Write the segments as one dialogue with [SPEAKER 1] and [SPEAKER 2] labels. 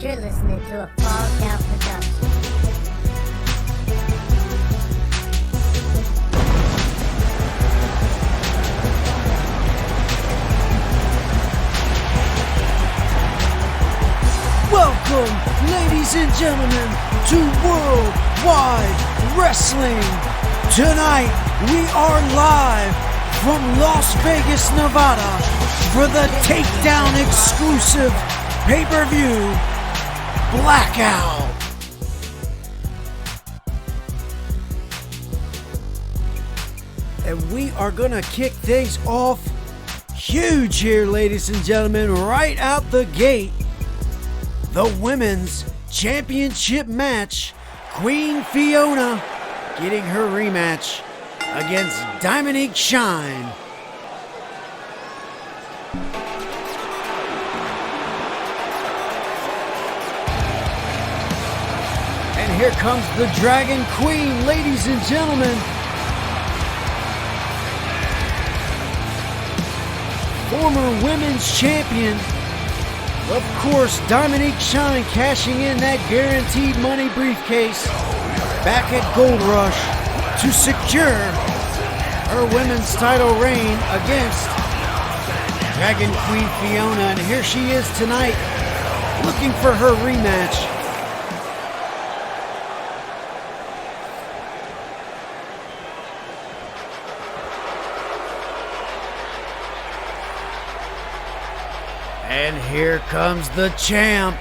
[SPEAKER 1] You're listening to a Blackout production.
[SPEAKER 2] Welcome, ladies and gentlemen, to Worldwide Wrestling. Tonight, we are live from Las Vegas, Nevada for the Takedown exclusive pay-per-view, Blackout. And we are gonna kick things off huge here, ladies and gentlemen, right out the gate. The Women's Championship match, Queen Fiona getting her rematch against Diamonique Shine. And here comes the Dragon Queen, ladies and gentlemen. Former Women's Champion. Of course, Diamonique Shine cashing in that guaranteed money briefcase back at Gold Rush to secure her women's title reign against Dragon Queen Fiona. And here she is tonight, looking for her rematch. And here comes the champ,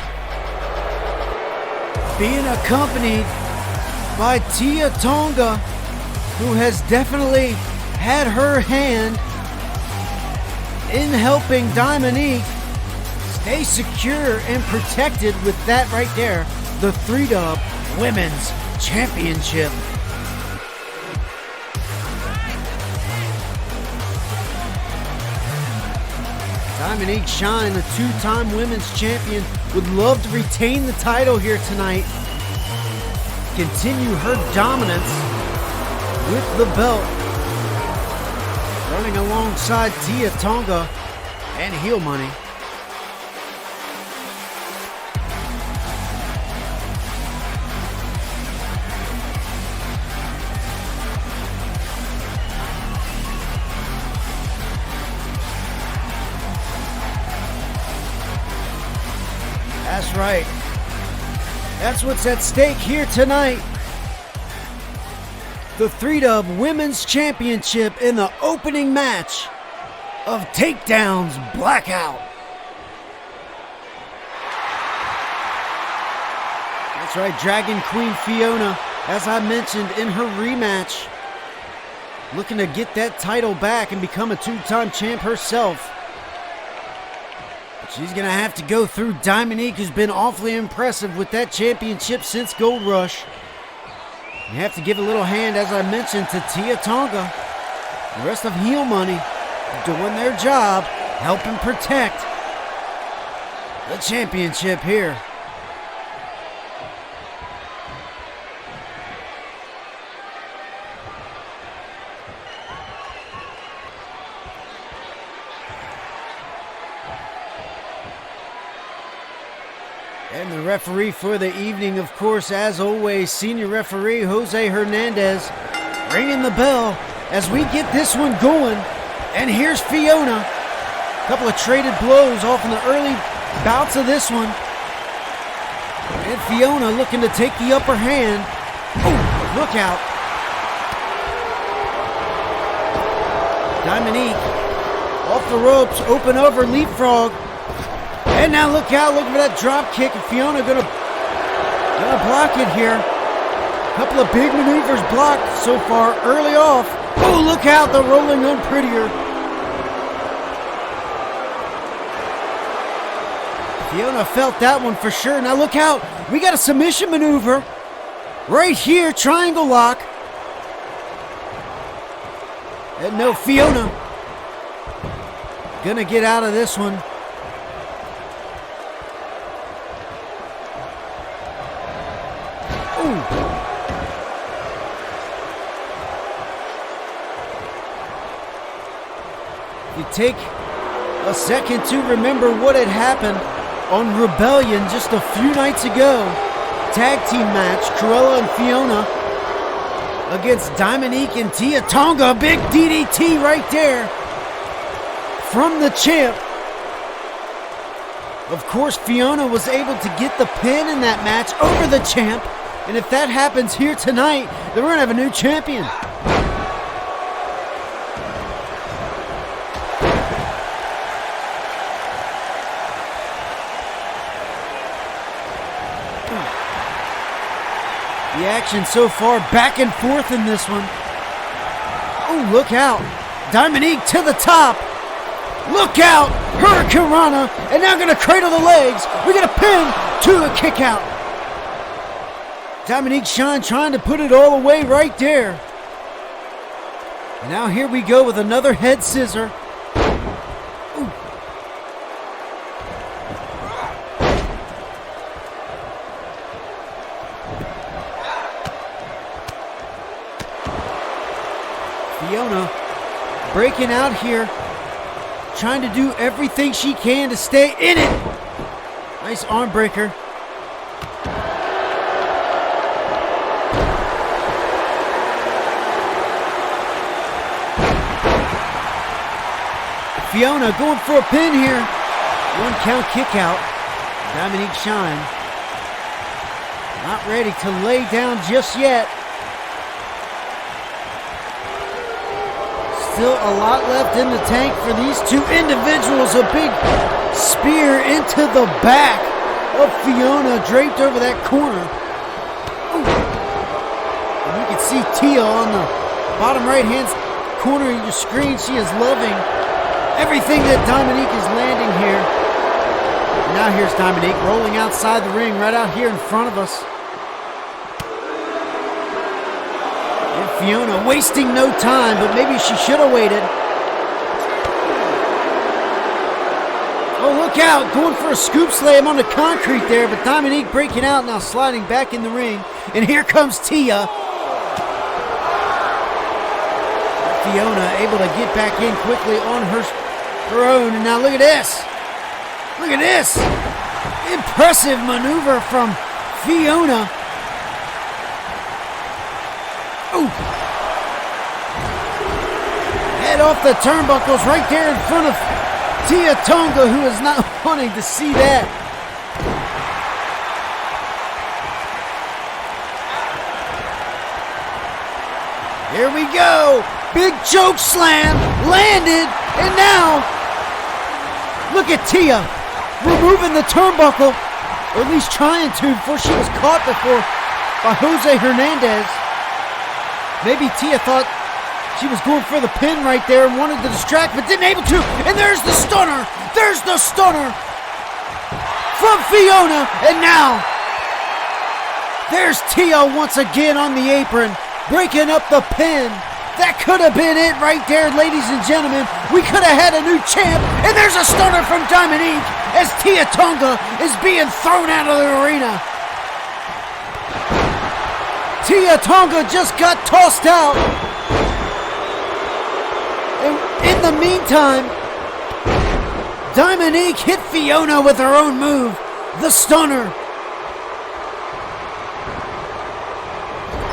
[SPEAKER 2] being accompanied by Tia Tonga, who has definitely had her hand in helping Diamonique stay secure and protected with that right there, the 3-dub Women's Championship. Diamonique Shine, a two-time women's champion, would love to retain the title here tonight. Continue her dominance with the belt. Running alongside Tia Tonga and Heel Money. That's right. That's what's at stake here tonight. The 3-dub Women's Championship in the opening match of Takedown's Blackout. That's right, Dragon Queen Fiona, as I mentioned, in her rematch, looking to get that title back and become a two-time champ herself. She's going to have to go through Diamonique, who's been awfully impressive with that championship since Gold Rush. You have to give a little hand, as I mentioned, to Tia Tonga. The rest of Heel Money doing their job, helping protect the championship here. And the referee for the evening, of course, as always, senior referee Jose Hernandez, ringing the bell as we get this one going. And here's Fiona. A couple of traded blows off in the early bouts of this one. And Fiona looking to take the upper hand. Oh, look out. Diamonique off the ropes, open over, leapfrog. And now look out, looking for that drop kick, and Fiona gonna block it here. A couple of big maneuvers blocked so far early off. Oh, look out, the rolling unprettier. Fiona felt that one for sure. Now look out, we got a submission maneuver right here, triangle lock. And no, Fiona gonna get out of this one. You take a second to remember what had happened on Rebellion just a few nights ago. Tag team match, Cruella and Fiona against Diamonique and Tia Tonga. Big DDT right there from the champ. Of course, Fiona was able to get the pin in that match over the champ. And if that happens here tonight, then we're going to have a new champion. The action so far back and forth in this one. Oh, look out. Diamonique to the top. Look out. Hurricane Rana. And now going to cradle the legs. We get a pin to a kick out. Diamonique Shine trying to put it all away right there. And now here we go with another head scissor. Ooh. Fiona breaking out here, trying to do everything she can to stay in it. Nice arm breaker. Fiona going for a pin here. 1 count kick out. Diamonique Shine not ready to lay down just yet. Still a lot left in the tank for these two individuals. A big spear into the back of Fiona, draped over that corner. Ooh. And you can see Tia on the bottom right-hand corner of your screen. She is loving everything that Diamonique is landing here. And now here's Diamonique rolling outside the ring, right out here in front of us. Fiona wasting no time, but maybe she should have waited. Oh, look out. Going for a scoop slam on the concrete there, but Diamonique breaking out, now sliding back in the ring. And here comes Tia. Fiona able to get back in quickly on her own. And now look at this. Look at this. Impressive maneuver from Fiona. Ooh. Head off the turnbuckles right there in front of Tia Tonga, who is not wanting to see that. Here we go. Big choke slam landed, and now look at Tia removing the turnbuckle, or at least trying to, before she was caught before by Jose Hernandez. Maybe Tia thought she was going for the pin right there and wanted to distract, but didn't able to. And there's the stunner. There's the stunner from Fiona. And now there's Tia once again on the apron, breaking up the pin. That could have been it right there, ladies and gentlemen. We could have had a new champ. And there's a stunner from Diamonique as Tia Tonga is being thrown out of the arena. Tia Tonga just got tossed out. And in the meantime, Diamonique hit Fiona with her own move, the stunner.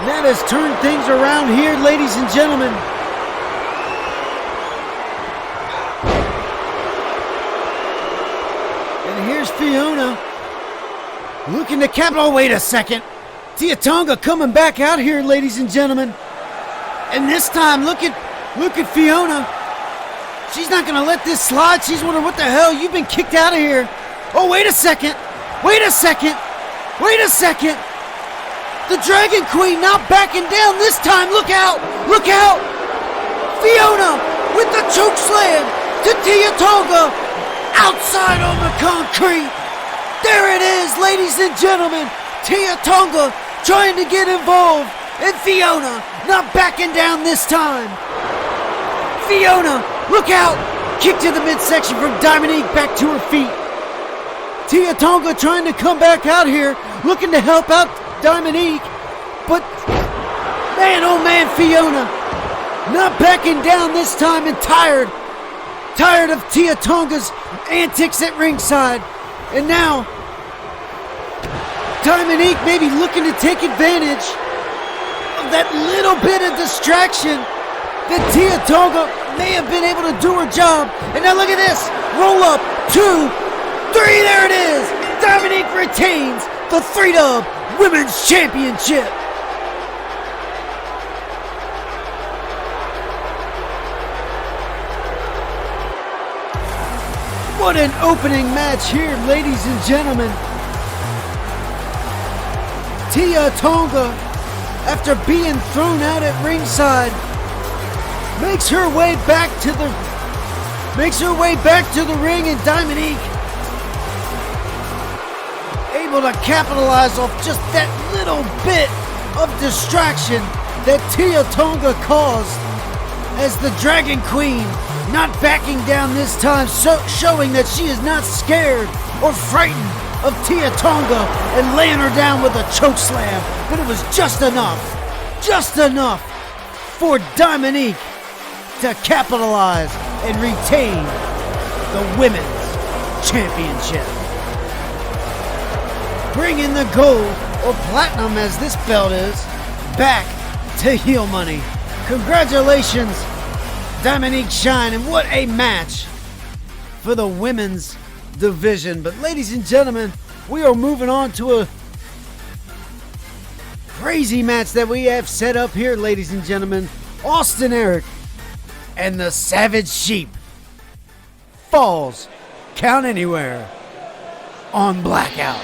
[SPEAKER 2] That has turned things around here, ladies and gentlemen. And here's Fiona looking to capital. Wait a second. Tia Tonga coming back out here, ladies and gentlemen. And this time, look at Fiona. She's not going to let this slide. She's wondering, what the hell? You've been kicked out of here. Oh, wait a second. Wait a second. Wait a second. The Dragon Queen not backing down this time. Look out. Look out. Fiona with the choke slam to Tia Tonga. Outside on the concrete. There it is, ladies and gentlemen. Tia Tonga trying to get involved, and Fiona not backing down this time. Fiona, look out! Kick to the midsection from Diamonique, back to her feet. Tia Tonga trying to come back out here, looking to help out Diamonique, but man, oh man, Fiona not backing down this time, and tired of Tia Tonga's antics at ringside. And now, Diamonique may be looking to take advantage of that little bit of distraction that Tia Tonga may have been able to do her job. And now look at this. Roll up, 2, 3, there it is. Diamonique retains the 3-Dub Women's Championship. What an opening match here, ladies and gentlemen. Tia Tonga, after being thrown out at ringside, makes her way back to the ring, and Diamonique able to capitalize off just that little bit of distraction that Tia Tonga caused, as the Dragon Queen not backing down this time, showing that she is not scared or frightened of Tia Tonga, and laying her down with a choke slam. But it was just enough for Diamonique to capitalize and retain the Women's Championship. Bringing the gold, or platinum as this belt is, back to heel money. Congratulations, Diamonique Shine, and what a match for the women's division. But ladies and gentlemen, we are moving on to a crazy match that we have set up here, ladies and gentlemen. Austin Eric and the Savage Sheep falls count anywhere on Blackout.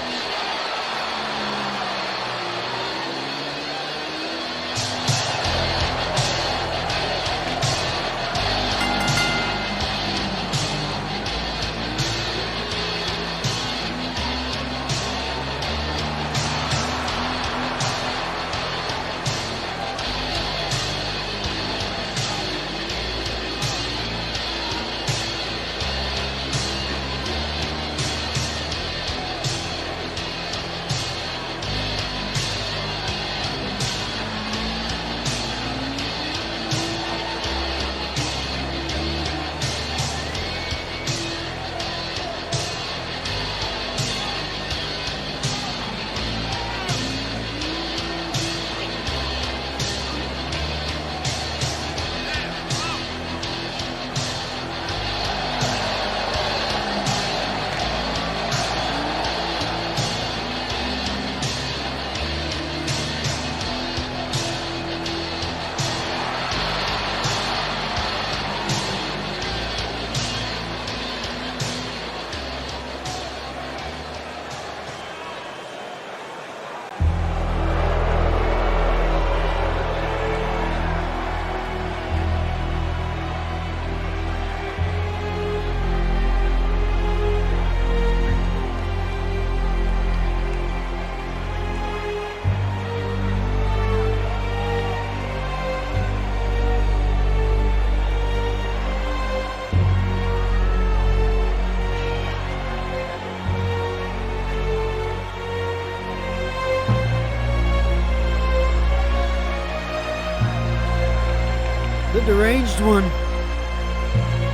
[SPEAKER 2] The deranged one,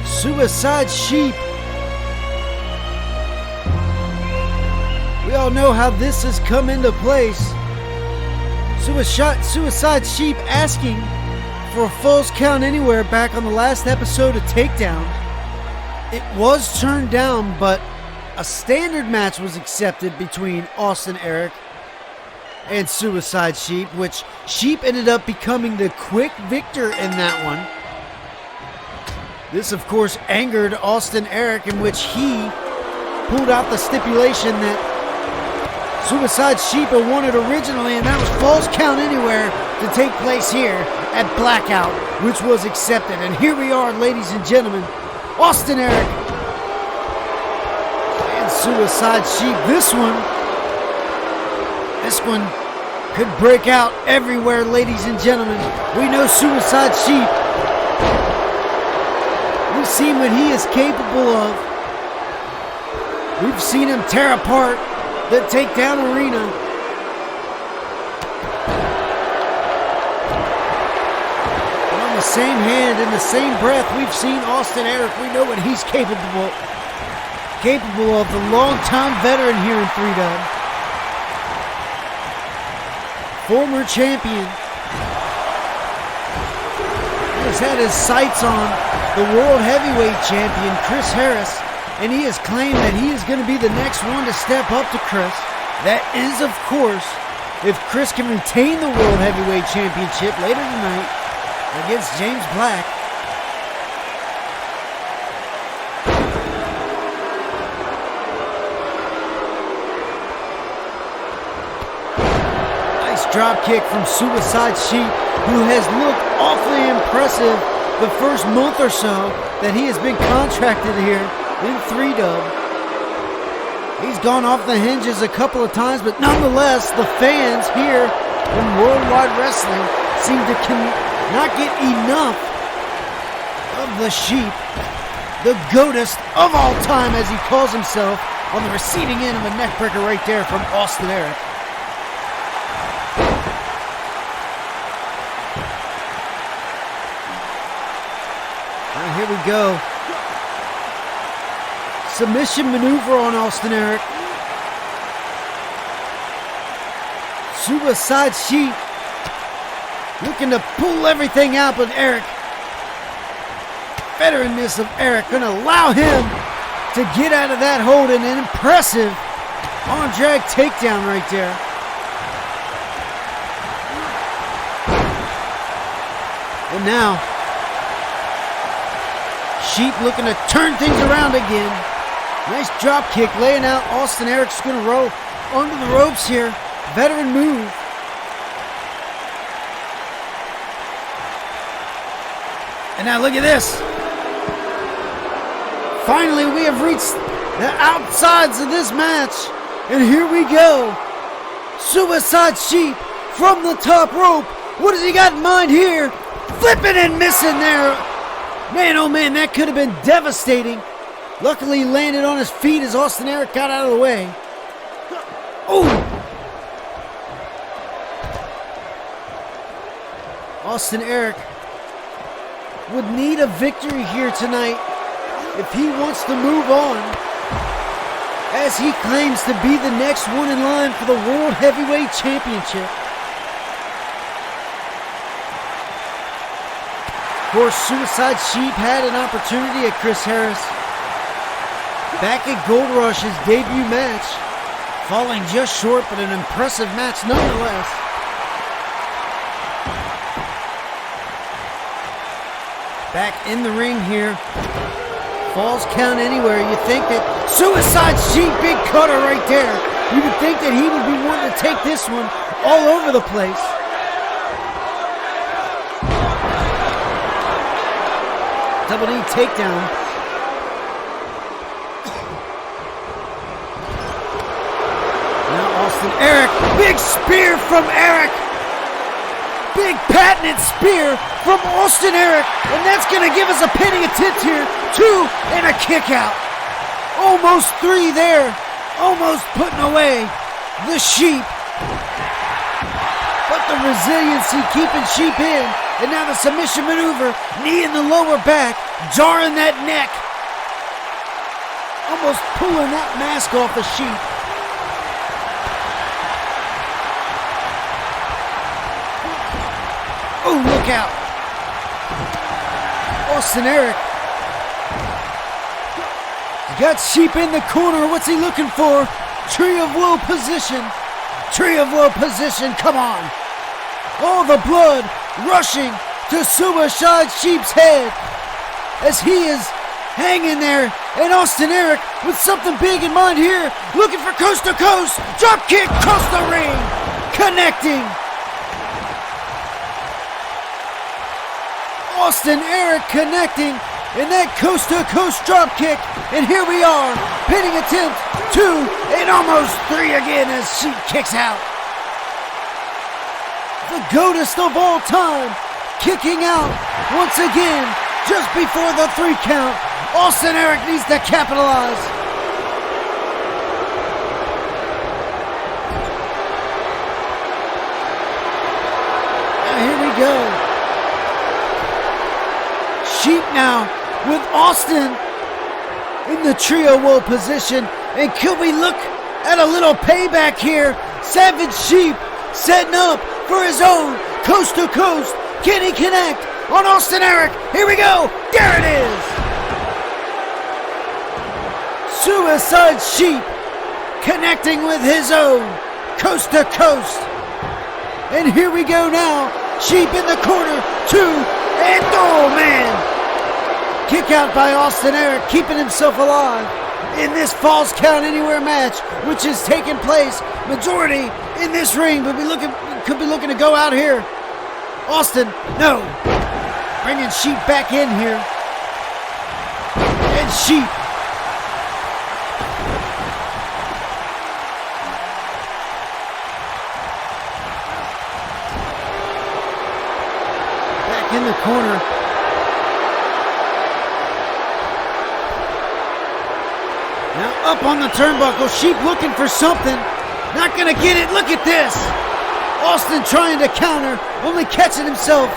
[SPEAKER 2] Suicide Sheep. We all know how this has come into place. Suicide Sheep asking for a false count anywhere back on the last episode of Takedown. It was turned down, but a standard match was accepted between Austin Eric and Suicide Sheep, which Sheep ended up becoming the quick victor in that one. This, of course, angered Austin Eric, in which he pulled out the stipulation that Suicide Sheep had wanted originally, and that was false count anywhere to take place here at Blackout, which was accepted. And here we are, ladies and gentlemen, Austin Eric and Suicide Sheep. This one could break out everywhere, ladies and gentlemen. We know Suicide Sheep. We've seen what he is capable of. We've seen him tear apart the Takedown arena. And on the same hand, in the same breath, we've seen Austin Eric. We know what he's capable capable of the longtime veteran here in 3W. Former champion. He's had his sights on the World Heavyweight Champion, Chris Harris, and he has claimed that he is going to be the next one to step up to Chris. That is, of course, if Chris can retain the World Heavyweight Championship later tonight against James Black. Nice drop kick from Suicide Sheep, who has looked awfully impressive the first month or so that he has been contracted here in 3W. He's gone off the hinges a couple of times, but nonetheless, the fans here in Worldwide Wrestling seem to not get enough of the Sheep, the GOATest of all time, as he calls himself, on the receiving end of a neckbreaker right there from Austin Eric. All right, here we go. Submission maneuver on Austin Eric. Suicide Sheep looking to pull everything out, but Eric, veteranness of Eric, going to allow him to get out of that hold, and an impressive arm drag takedown right there. And now, Sheep looking to turn things around again. Nice drop kick, laying out Austin Eric's going to roll under the ropes here. Veteran move. And now look at this. Finally, we have reached the outsides of this match. And here we go. Suicide Sheep from the top rope. What has he got in mind here? Flipping and missing there. Man, oh man, that could have been devastating. Luckily, he landed on his feet as Austin Eric got out of the way. Oh! Austin Eric would need a victory here tonight if he wants to move on, as he claims to be the next one in line for the World Heavyweight Championship. Of course, Suicide Sheep had an opportunity at Chris Harris back at Gold Rush's debut match, falling just short, but an impressive match nonetheless. Back in the ring here. Falls count anywhere. You think that Suicide Sheep, big cutter right there. You would think that he would be wanting to take this one all over the place. Double knee takedown. Now Austin Eric, big spear from Eric. Big patented spear from Austin Eric, and that's going to give us a penny attempt here. 2 and a kick out. Almost 3 there. Almost putting away the Sheep. But the resiliency keeping Sheep in. And now the submission maneuver, knee in the lower back, jarring that neck. Almost pulling that mask off the Sheep. Oh, look out. Austin Eric. Got Sheep in the corner. What's he looking for? Tree of Woe position. Tree of Woe position. Come on. All the blood rushing to Suicide Sheep's head as he is hanging there. And Austin Eric with something big in mind here. Looking for coast to coast. Drop kick across the ring. Connecting. Austin Eric connecting in that coast-to-coast drop kick. And here we are, pinning attempt 2 and almost 3 again as Sheep kicks out. The GOATest of all time, kicking out once again just before the 3 count. Austin Eric needs to capitalize. And here we go. Sheep now with Austin in the trio woe position. And could we look at a little payback here? Savage Sheep setting up for his own coast to coast. Can he connect on Austin Eric? Here we go. There it is. Suicide Sheep connecting with his own coast to coast. And here we go now. Sheep in the corner. 2. And oh man. Kick out by Austin Eric, keeping himself alive in this Falls Count Anywhere match, which is taking place majority in this ring, but could be looking to go out here. Austin, no. Bringing Sheep back in here. And Sheep. Back in the corner. Now up on the turnbuckle. Sheep looking for something. Not going to get it. Look at this. Austin trying to counter, only catching himself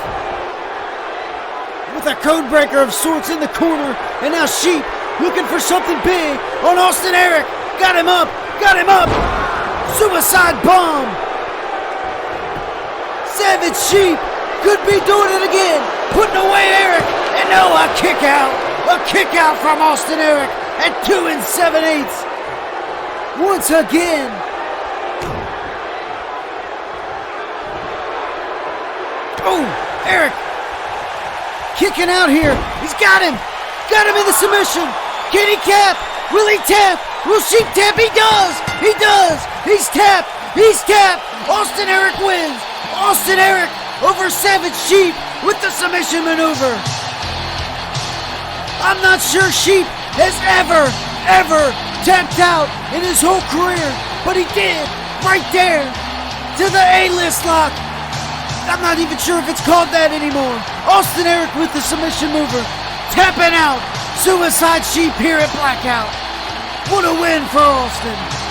[SPEAKER 2] with a code breaker of sorts in the corner. And now Sheep looking for something big on Austin Eric. Got him up, got him up. Suicide bomb. Savage Sheep could be doing it again. Putting away Eric. And no, a kick out. A kick out from Austin Eric at 2 7/8. Once again. Oh, Eric kicking out here. He's got him. Got him in the submission. Can he tap? Will he tap? Will Sheep tap? He does. He does. He's tapped. He's tapped. Austin Eric wins. Austin Eric over Savage Sheep with the submission maneuver. I'm not sure Sheep has ever tapped out in his whole career, but he did right there to the A-list lock. I'm not even sure if it's called that anymore. Austin Eric with the submission mover. Tapping out. Suicide Sheep here at Blackout. What a win for Austin.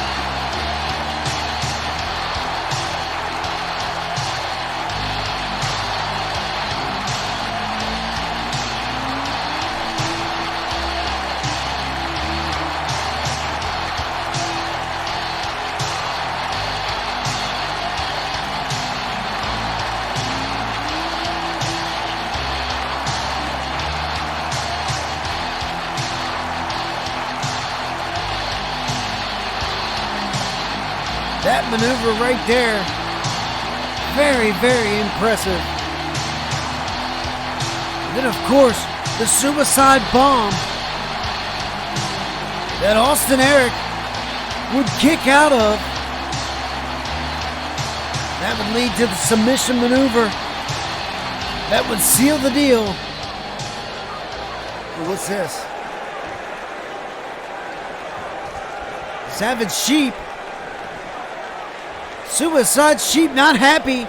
[SPEAKER 2] That maneuver right there, very, very impressive. And then, of course, the suicide bomb that Austin Eric would kick out of. That would lead to the submission maneuver. That would seal the deal. What's this? Savage Sheep. Suicide Sheep not happy.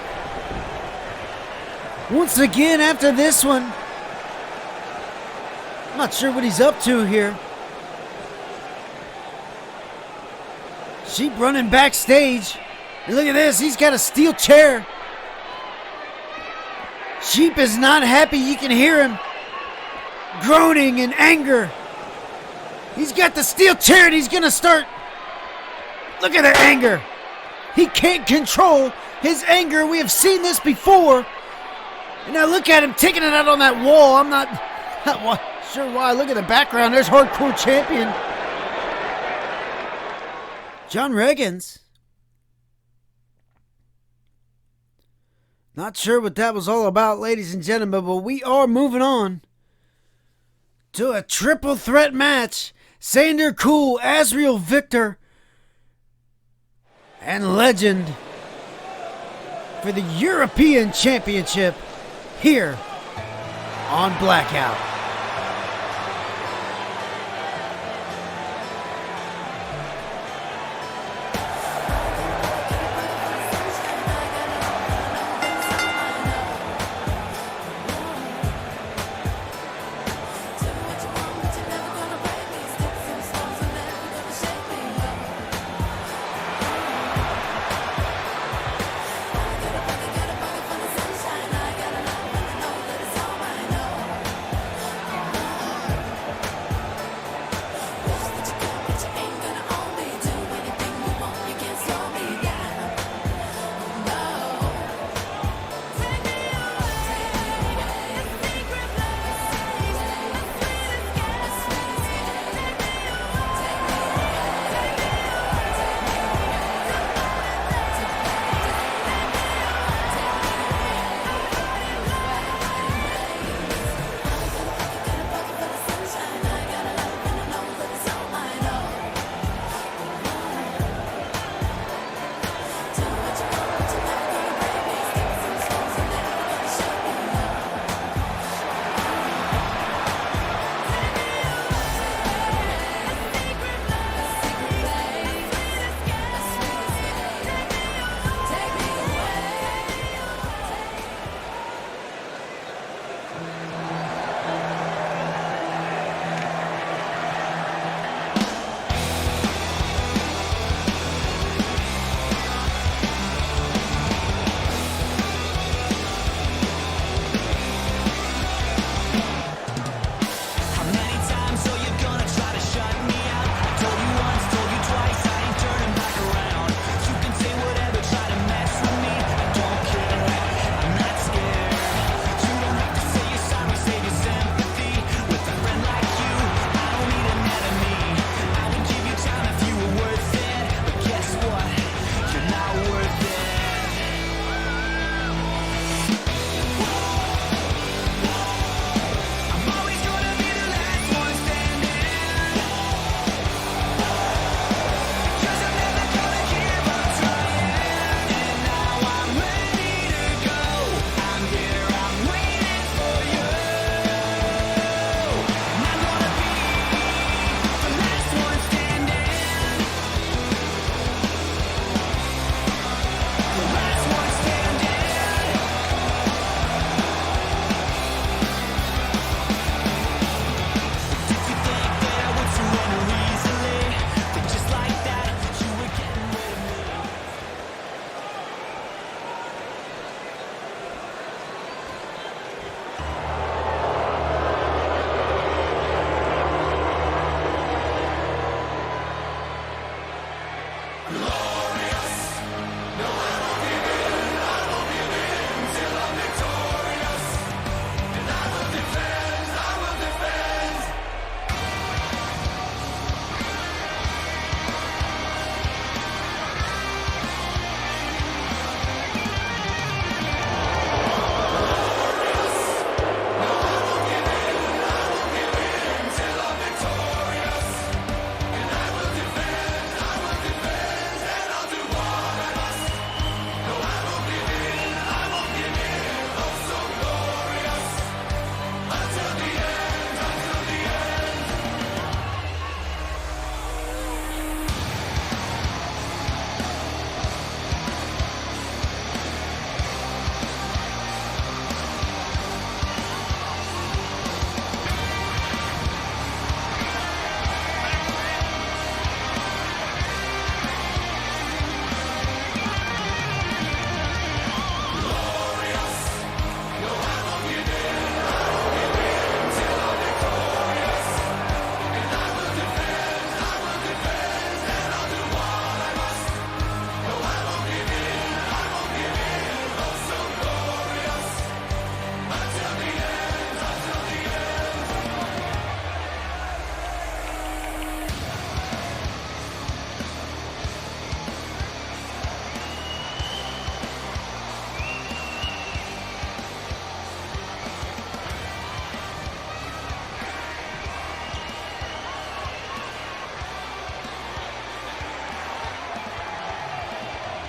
[SPEAKER 2] Once again after this one. I'm not sure what he's up to here. Sheep running backstage. And look at this, he's got a steel chair. Sheep is not happy, you can hear him groaning in anger. He's got the steel chair and he's gonna start. Look at the anger. He can't control his anger. We have seen this before. And now look at him taking it out on that wall. I'm not sure why. Look at the background. There's Hardcore Champion John Reagans. Not sure what that was all about, ladies and gentlemen, but we are moving on to a triple threat match. Shandor, Cool, Azrael, Victor, and Legend for the European Championship here on Blackout.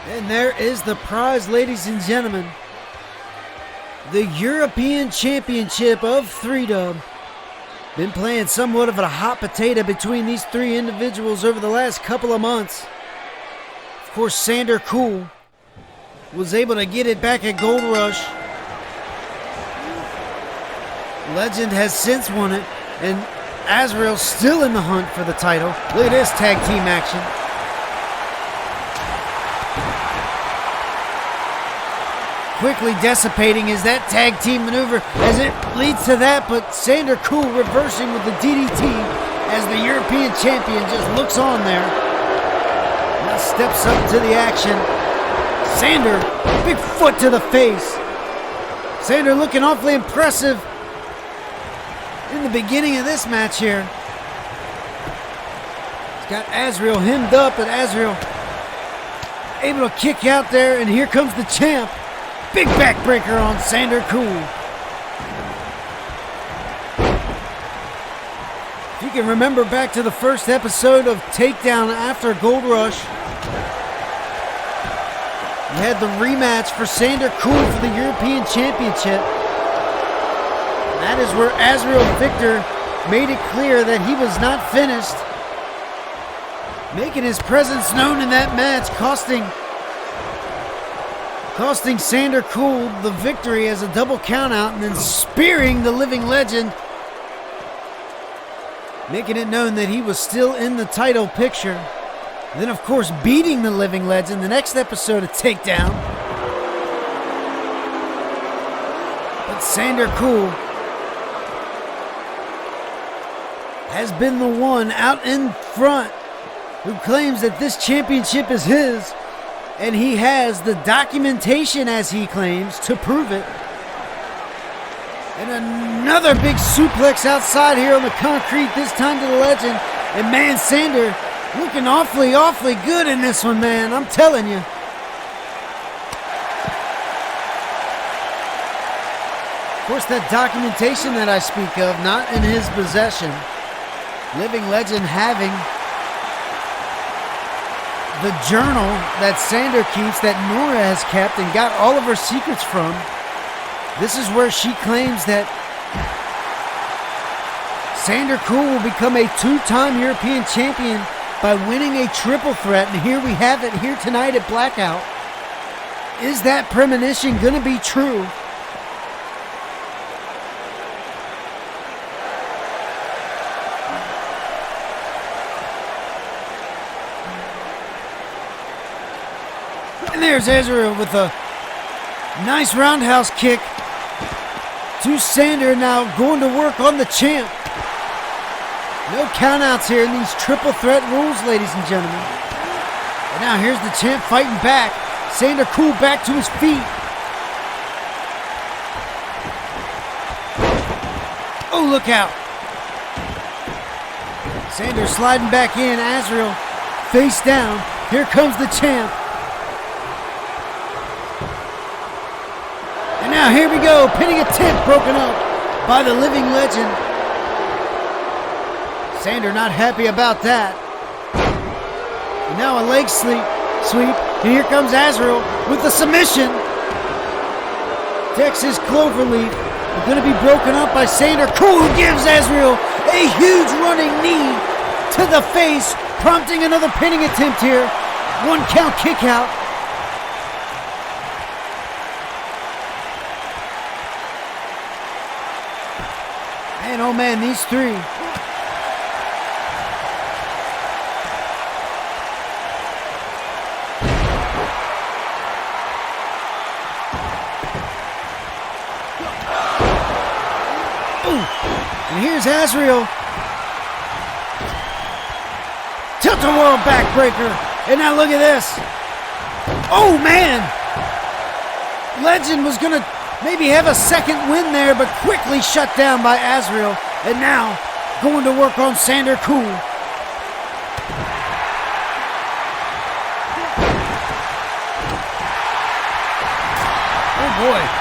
[SPEAKER 2] And there is the prize, ladies and gentlemen. The European Championship of 3-Dub. Been playing somewhat of a hot potato between these three individuals over the last couple of months. Of course, Shandor was able to get it back at Gold Rush. Legend has since won it, and Azrael still in the hunt for the title. Look at this tag team action. Quickly dissipating is that tag team maneuver as it leads to that, but Shandor reversing with the DDT as the European champion just looks on there. Now steps up to the action. Shandor, big foot to the face. Shandor looking awfully impressive in the beginning of this match here. He's got Azrael hemmed up, and Azrael able to kick out there, and here comes the champ. Big backbreaker on Shandor. If you can remember back to the first episode of Takedown after Gold Rush, you had the rematch for Shandor for the European Championship. And that is where Azrael Victor made it clear that he was not finished, making his presence known in that match, costing Shandor the victory as a double countout, and then spearing the living legend, making it known that he was still in the title picture. And then, of course, beating the living legend the next episode of Takedown. But Shandor has been the one out in front who claims that this championship is his. And he has the documentation, as he claims, to prove it. And another big suplex outside here on the concrete, this time to the legend. And man, Shandor looking awfully good in this one, man. I'm telling you. Of course, that documentation that I speak of, not in his possession. Living legend having the journal that Shandor keeps, that Nora has kept and got all of her secrets from. This is where she claims that Shandor will become a two-time European champion by winning a triple threat, and here we have it here tonight at Blackout. Is that premonition going to be true? And there's Azrael with a nice roundhouse kick to Shandor, now going to work on the champ. No countouts here in these triple threat rules, ladies and gentlemen. And now here's the champ fighting back. Shandor cool back to his feet. Oh, look out. Shandor sliding back in. Azrael face down. Here comes the champ. And now here we go. Pinning attempt broken up by the living legend. Shandor not happy about that. And now a leg sweep. And here comes Azrael with the submission. Texas Cloverleaf going to be broken up by Shandor. Cool gives Azrael a huge running knee to the face, prompting another pinning attempt here. 1 count kick out. Man, oh man, these three. And here's Azrael. Tilt-a-whirl backbreaker. And now look at this. Oh, man. Legend was going to maybe have a second win there, but quickly shut down by Azrael. And now going to work on Shandor Cool. Oh, boy.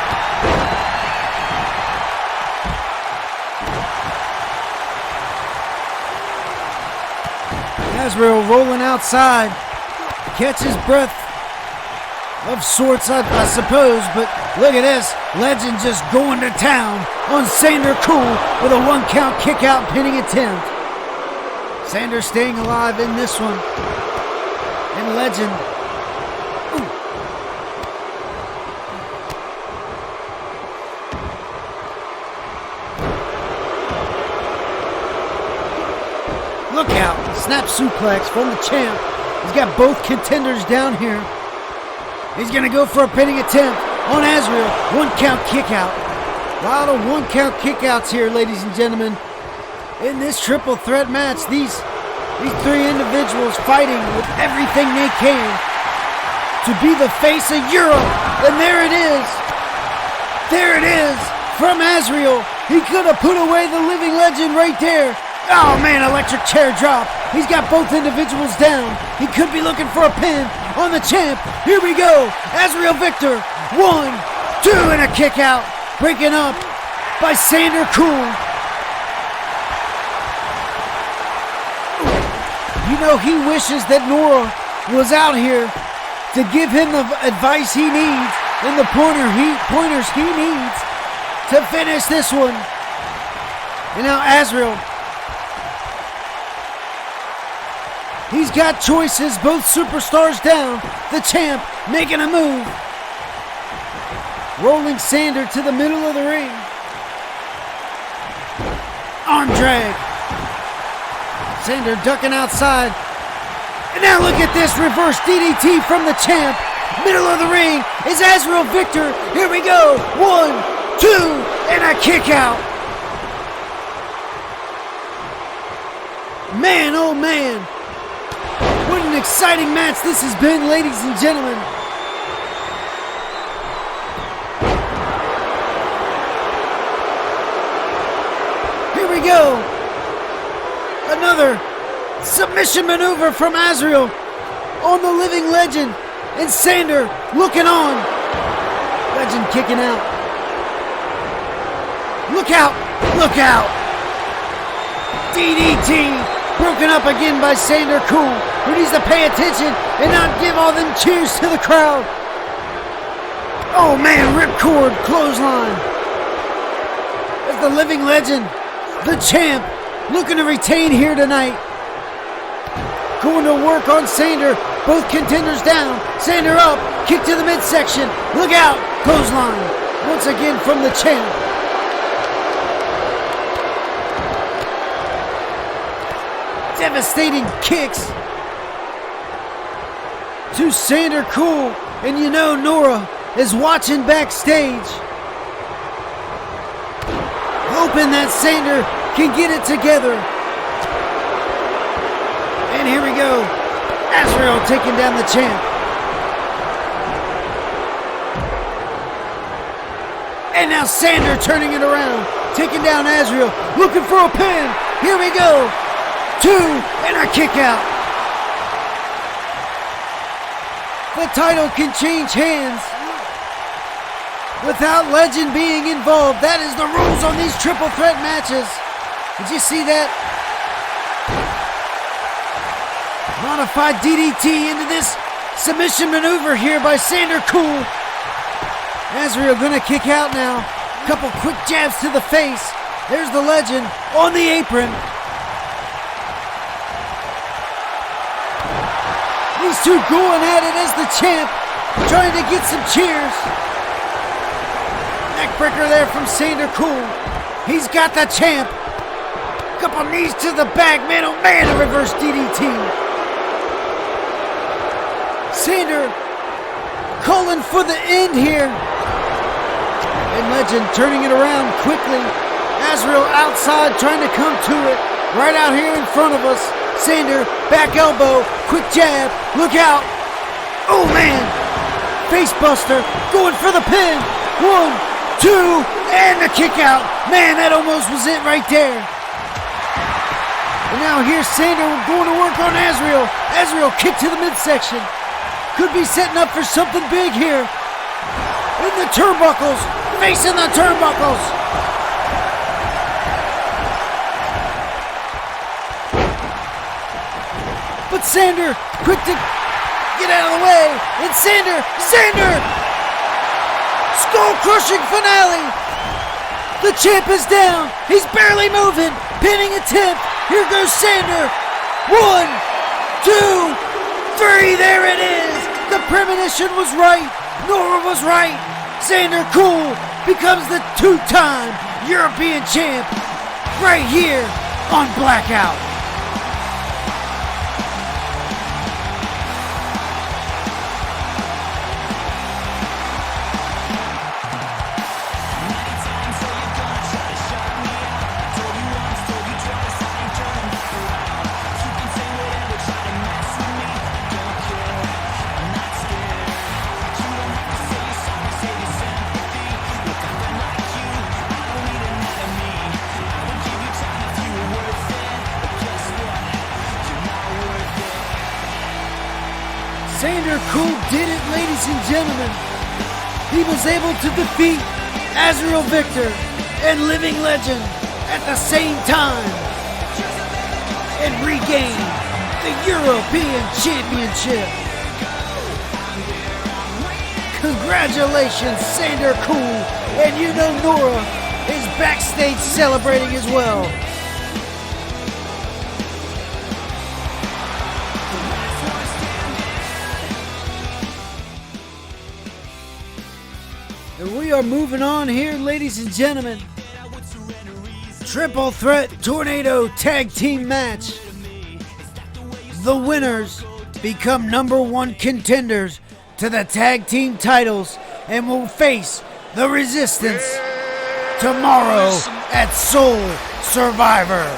[SPEAKER 2] Azrael rolling outside, catches breath of sorts, I suppose, but look at this. Legend just going to town on Shandor Cool with a 1 count kick out pinning attempt. Shandor staying alive in this one. And Legend. Look out. Snap suplex from the champ. He's got both contenders down here. He's going to go for a pinning attempt on Azrael. 1 count kick out. A lot of 1 count kick outs here, ladies and gentlemen. In this triple threat match, these three individuals fighting with everything they can to be the face of Europe. And there it is. There it is from Azrael. He could have put away the living legend right there. Oh man, electric chair drop. He's got both individuals down. He could be looking for a pin on the champ. Here we go. Azrael Victor. 1, 2, and a kick out. Breaking up by Shandor Cool. You know, he wishes that Nora was out here to give him the advice he needs and the pointers he needs to finish this one. And now Azrael. He's got choices, both superstars down. The champ making a move. Rolling Shandor to the middle of the ring. Arm drag. Shandor ducking outside. And now look at this reverse DDT from the champ. Middle of the ring is Azrael Victor. Here we go. 1, 2, and a kick out. Man, oh man. What an exciting match this has been, ladies and gentlemen. Here we go. Another submission maneuver from Azrael on the living legend. And Shandor looking on. Legend kicking out. Look out. Look out. DDT. Broken up again by Shandor Cool, who needs to pay attention and not give all them cheers to the crowd. Oh man, ripcord, clothesline. As the living legend, the champ, looking to retain here tonight. Going to work on Shandor, both contenders down. Shandor up, kick to the midsection. Look out, clothesline. Once again from the champ. Devastating kicks to Shandor Cool, and you know Nora is watching backstage, hoping that Shandor can get it together. And here we go. Azrael taking down the champ. And now Shandor turning it around, taking down Azrael, looking for a pin. Here we go. 2 and a kick out. The title can change hands without Legend being involved. That is the rules on these triple threat matches. Did you see that? Modified DDT into this submission maneuver here by Shandor Cool. Azrael gonna kick out now. Couple quick jabs to the face. There's the Legend on the apron. These two going at it as the champ, trying to get some cheers. Neckbreaker there from Shandor Cool. He's got the champ. Couple knees to the back, man, oh man, a reverse DDT. Shandor calling for the end here. And Legend turning it around quickly. Azrael outside trying to come to it. Right out here in front of us. Shandor, back elbow, quick jab, look out. Oh man, face buster, going for the pin. 1, 2, and the kick out. Man, that almost was it right there. And now here's Shandor going to work on Azrael. Azrael kick to the midsection. Could be setting up for something big here. In the turnbuckles, facing the turnbuckles. But Shandor, quick to get out of the way. And Shandor, skull-crushing finale. The champ is down. He's barely moving. Pinning attempt. Here goes Shandor. 1, 2, 3. There it is. The premonition was right. Nora was right. Shandor Cool becomes the 2-time European champ right here on Blackout. Shandor Cool did it, ladies and gentlemen. He was able to defeat Azrael Victor and Living Legend at the same time and regain the European Championship. Congratulations, Shandor Cool, and you know Nora is backstage celebrating as well. And we are moving on here, ladies and gentlemen. Triple Threat Tornado Tag Team Match. The winners become #1 contenders to the tag team titles and will face the Resistance tomorrow at Soul Survivor.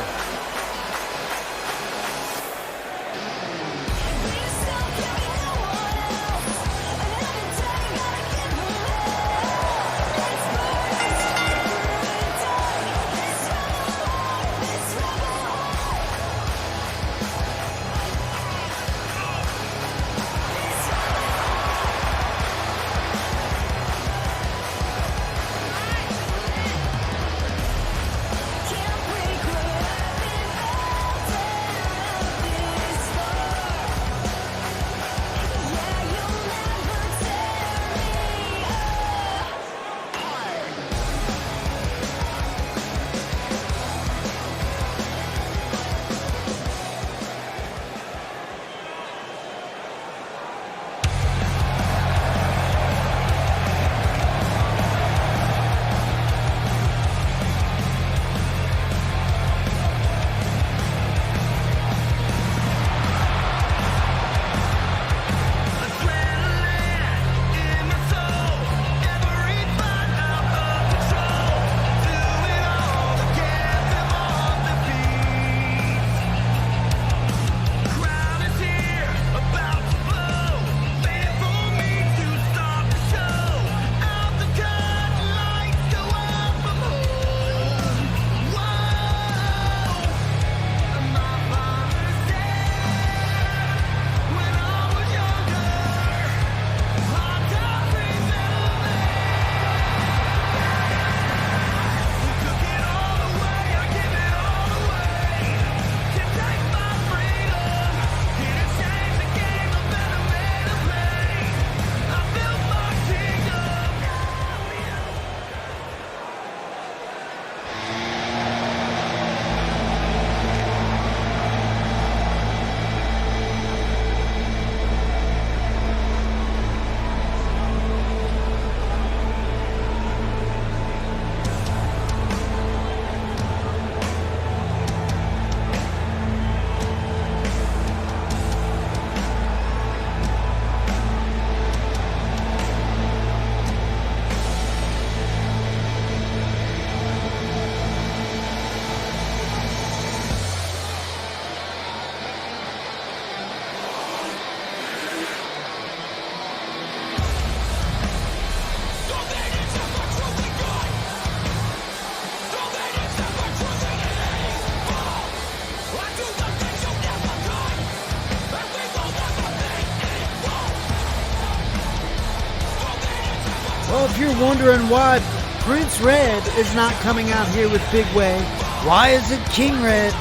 [SPEAKER 2] Well, if you're wondering why Prince Red is not coming out here with Big Way, why is it King Red?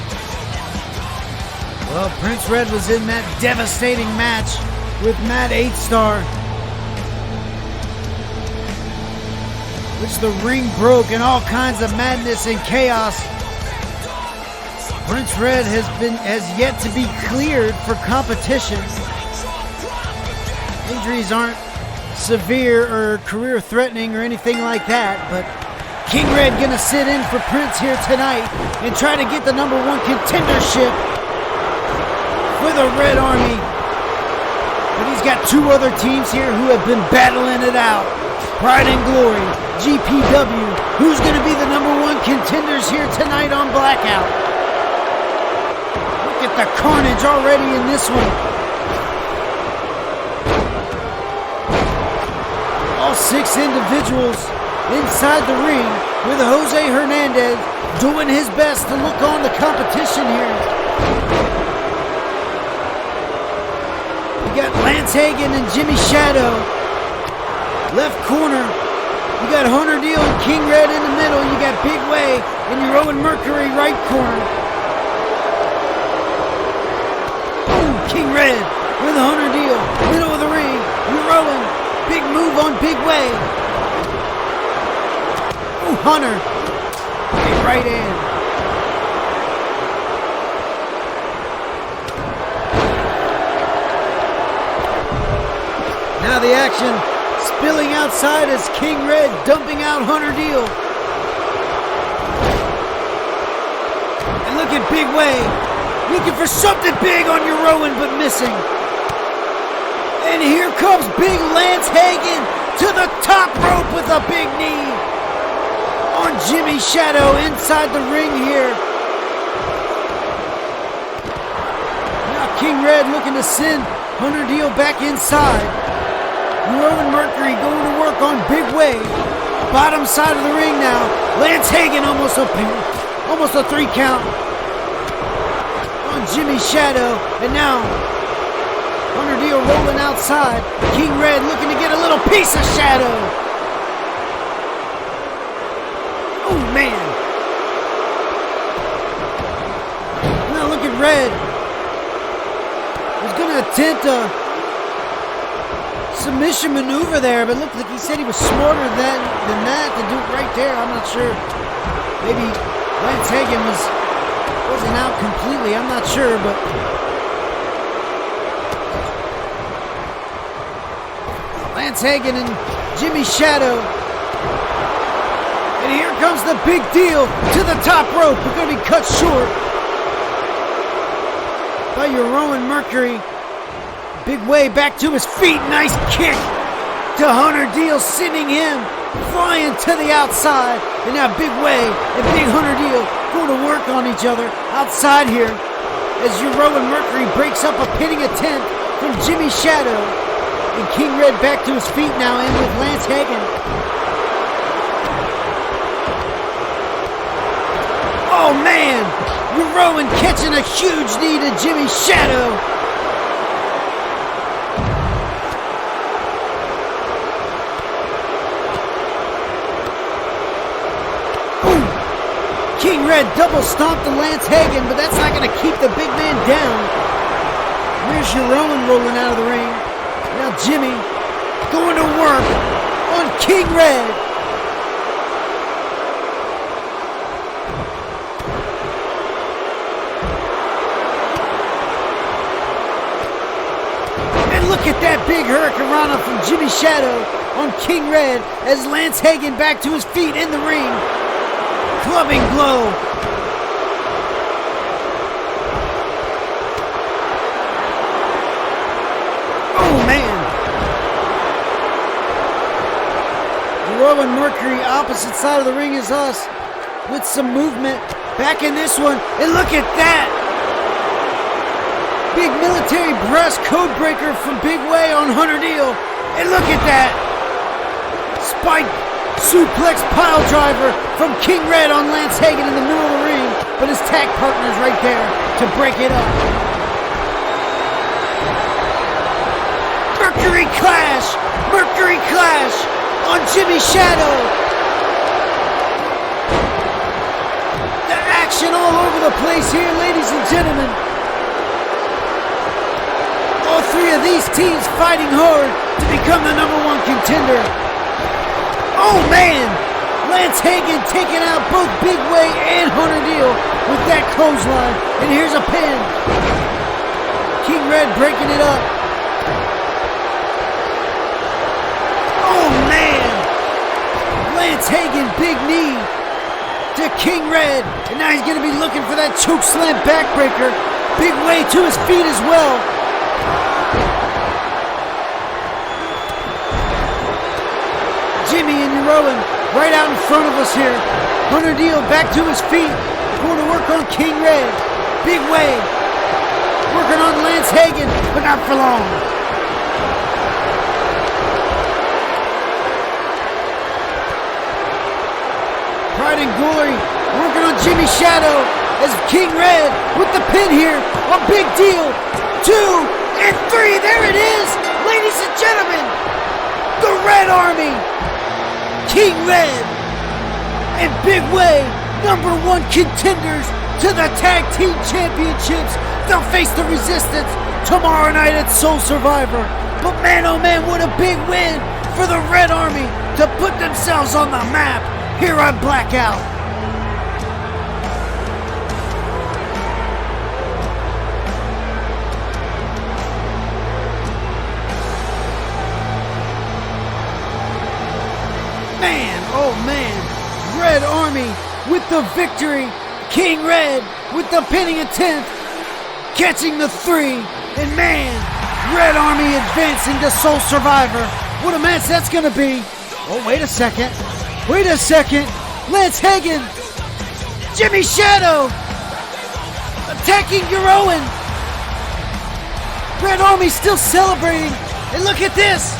[SPEAKER 2] Well, Prince Red was in that devastating match with Matt 8-Star, which the ring broke and all kinds of madness and chaos. Prince Red has yet to be cleared for competition. Injuries aren't severe or career-threatening or anything like that, but King Red gonna sit in for Prince here tonight and try to get the #1 contendership for the Red Army. But he's got two other teams here who have been battling it out. Pride and Glory, GPW, who's gonna be the #1 contenders here tonight on Blackout. Look at the carnage already in this one. All 6 individuals inside the ring with Jose Hernandez doing his best to look on the competition here. You got Lance Hagen and Jimmy Shadow. Left corner, you got Hunter Deal and King Red in the middle. You got Big Way and your Owen Mercury right corner. Ooh, King Red with Hunter Deal, middle of the ring. You're Owen. Big move on Big Way. Ooh, Hunter. Big right hand. Now the action spilling outside as King Red dumping out Hunter Deal. And look at Big Way. Looking for something big on your Rowan, but missing. And here comes big Lance Hagen to the top rope with a big knee on Jimmy Shadow inside the ring here. Now King Red looking to send Hunter Deal back inside. Rowan Mercury going to work on Big Way. Bottom side of the ring now. Lance Hagen almost a 3 count on Jimmy Shadow. And now Hunter Deal rolling outside. King Red looking to get a little piece of Shadow. Oh, man. Now look at Red. He's going to attempt a submission maneuver there, but looked like he said he was smarter than that to do it right there. I'm not sure. Maybe Lance Hagen wasn't out completely. I'm not sure, but Lance Hagen and Jimmy Shadow. And here comes the big deal to the top rope. We're going to be cut short by your Rowan Mercury. Big Way back to his feet. Nice kick to Hunter Deal, sending him flying to the outside. And now Big Way and Big Hunter Deal going to work on each other outside here as your Rowan Mercury breaks up a pinning attempt from Jimmy Shadow. And King Red back to his feet now in with Lance Hagen. Oh man! Your Rowan catching a huge knee to Jimmy Shadow. King Red double stomped to Lance Hagen, but that's not going to keep the big man down. Here's your Rowan rolling out of the ring. Now Jimmy going to work on King Red. And look at that big hurricanrana from Jimmy Shadow on King Red as Lance Hagen back to his feet in the ring. Clubbing blow. Oh man. Rowan Mercury opposite side of the ring is us with some movement back in this one. And look at that. Big military breast code breaker from Big Way on Hunter Deal. And look at that. Spike suplex pile driver from King Red on Lance Hagen in the middle of the ring, but his tag partner's right there to break it up. Mercury Clash on Jimmy's shadow. The action all over the place here, ladies and gentlemen. All three of these teams fighting hard to become the #1 contender. Oh man! Lance Hagen taking out both Big Way and Hunter Deal with that clothesline. And here's a pin. King Red breaking it up. Oh man! Lance Hagen, big knee to King Red. And now he's going to be looking for that choke slam backbreaker. Big Way to his feet as well. Jimmy and Rowan right out in front of us here. Hunter Deal back to his feet. Going to work on King Red. Big Way. Working on Lance Hagen, but not for long. Pride and Glory working on Jimmy's shadow as King Red with the pin here. A big deal. 2 and 3. There it is. Ladies and gentlemen, the Red Army. King Red and Big Way, #1 contenders to the Tag Team Championships. They'll face the Resistance tomorrow night at Soul Survivor. But man, oh man, what a big win for the Red Army to put themselves on the map here on Blackout. Man, oh man, Red Army with the victory. King Red with the pinning attempt, catching the 3. And man, Red Army advancing to Soul Survivor. What a match that's going to be. Oh, wait a second. Wait a second. Lance Hagen. Jimmy Shadow. Attacking Eurowan. Red Army still celebrating. And look at this.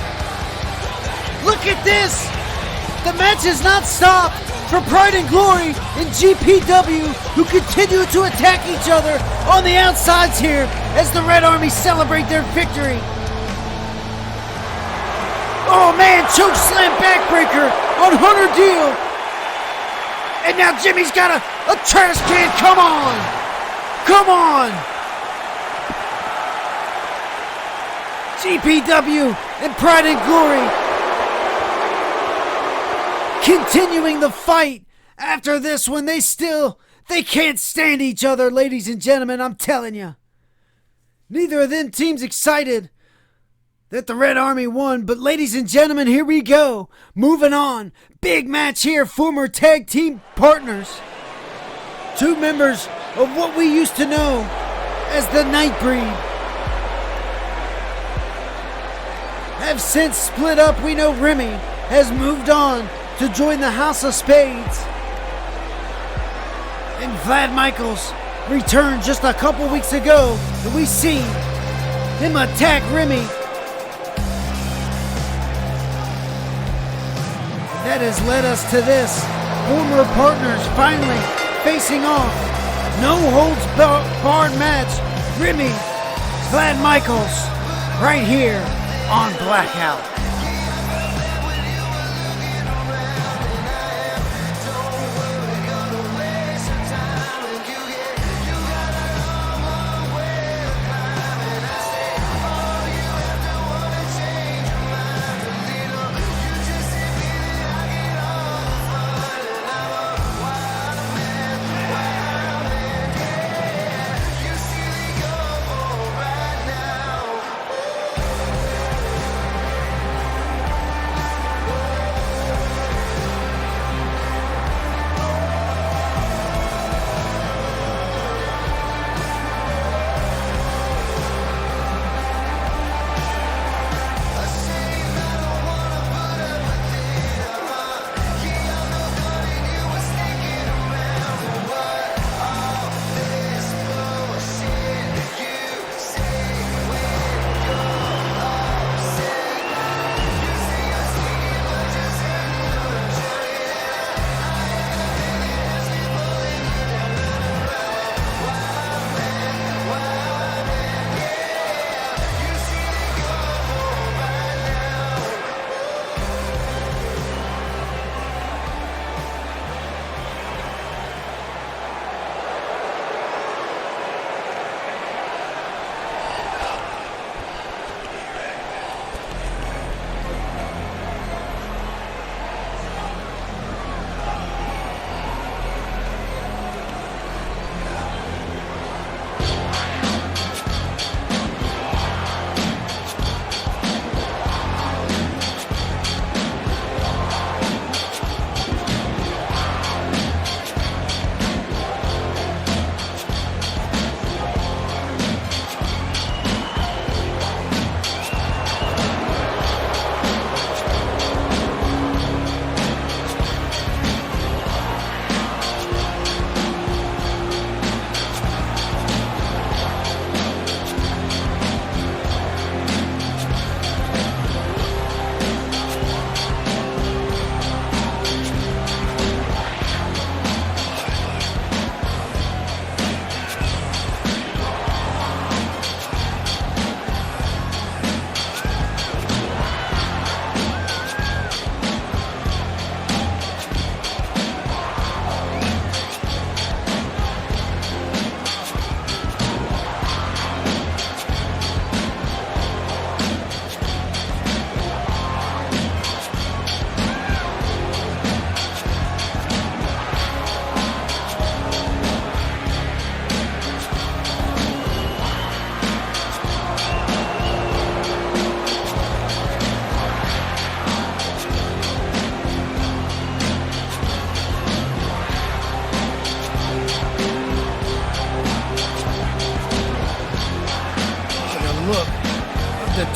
[SPEAKER 2] Look at this. The match has not stopped for Pride and Glory and GPW, who continue to attack each other on the outsides here as the Red Army celebrate their victory. Oh man, choke slam backbreaker on Hunter Deal. And now Jimmy's got a trash can. Come on. Come on. GPW and Pride and Glory continuing the fight after this one. They can't stand each other, ladies and gentlemen, I'm telling you. Neither of them teams excited that the Red Army won, but ladies and gentlemen, here we go. Moving on. Big match here, former tag team partners. 2 members of what we used to know as the Nightbreed have since split up. We know Remy has moved on to join the House of Spades. And Vlad Michaels returned just a couple weeks ago, and we seen him attack Remy. That has led us to this. Former partners finally facing off. No holds barred match. Remy, Vlad Michaels, right here on Blackout.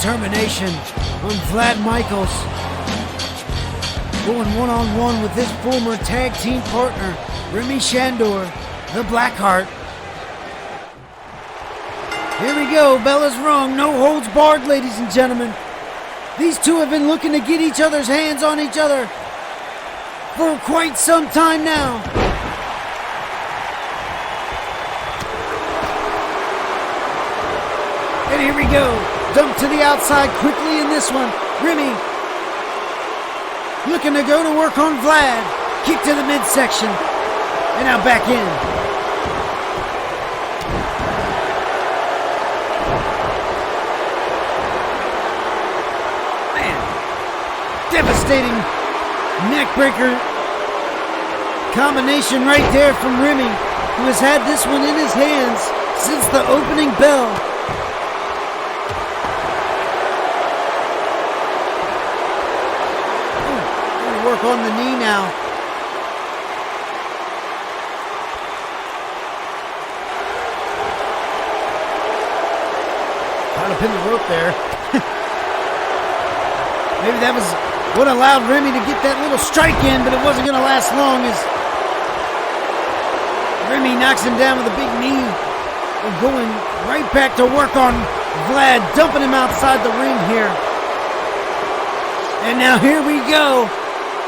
[SPEAKER 2] determination on Vlad Michaels. Going one-on-one with his former tag team partner, Remy Shandor, the Blackheart. Here we go, Bella's rung, no holds barred, ladies and gentlemen. These two have been looking to get each other's hands on each other for quite some time now. And here we go. Dump to the outside quickly in this one. Remy looking to go to work on Vlad. Kick to the midsection. And now back in. Man. Devastating neckbreaker combination right there from Remy, who has had this one in his hands since the opening bell. Work on the knee now. Trying to pin the rope there. Maybe that was what allowed Remy to get that little strike in, but it wasn't going to last long as Remy knocks him down with a big knee and going right back to work on Vlad, dumping him outside the ring here. And now here we go.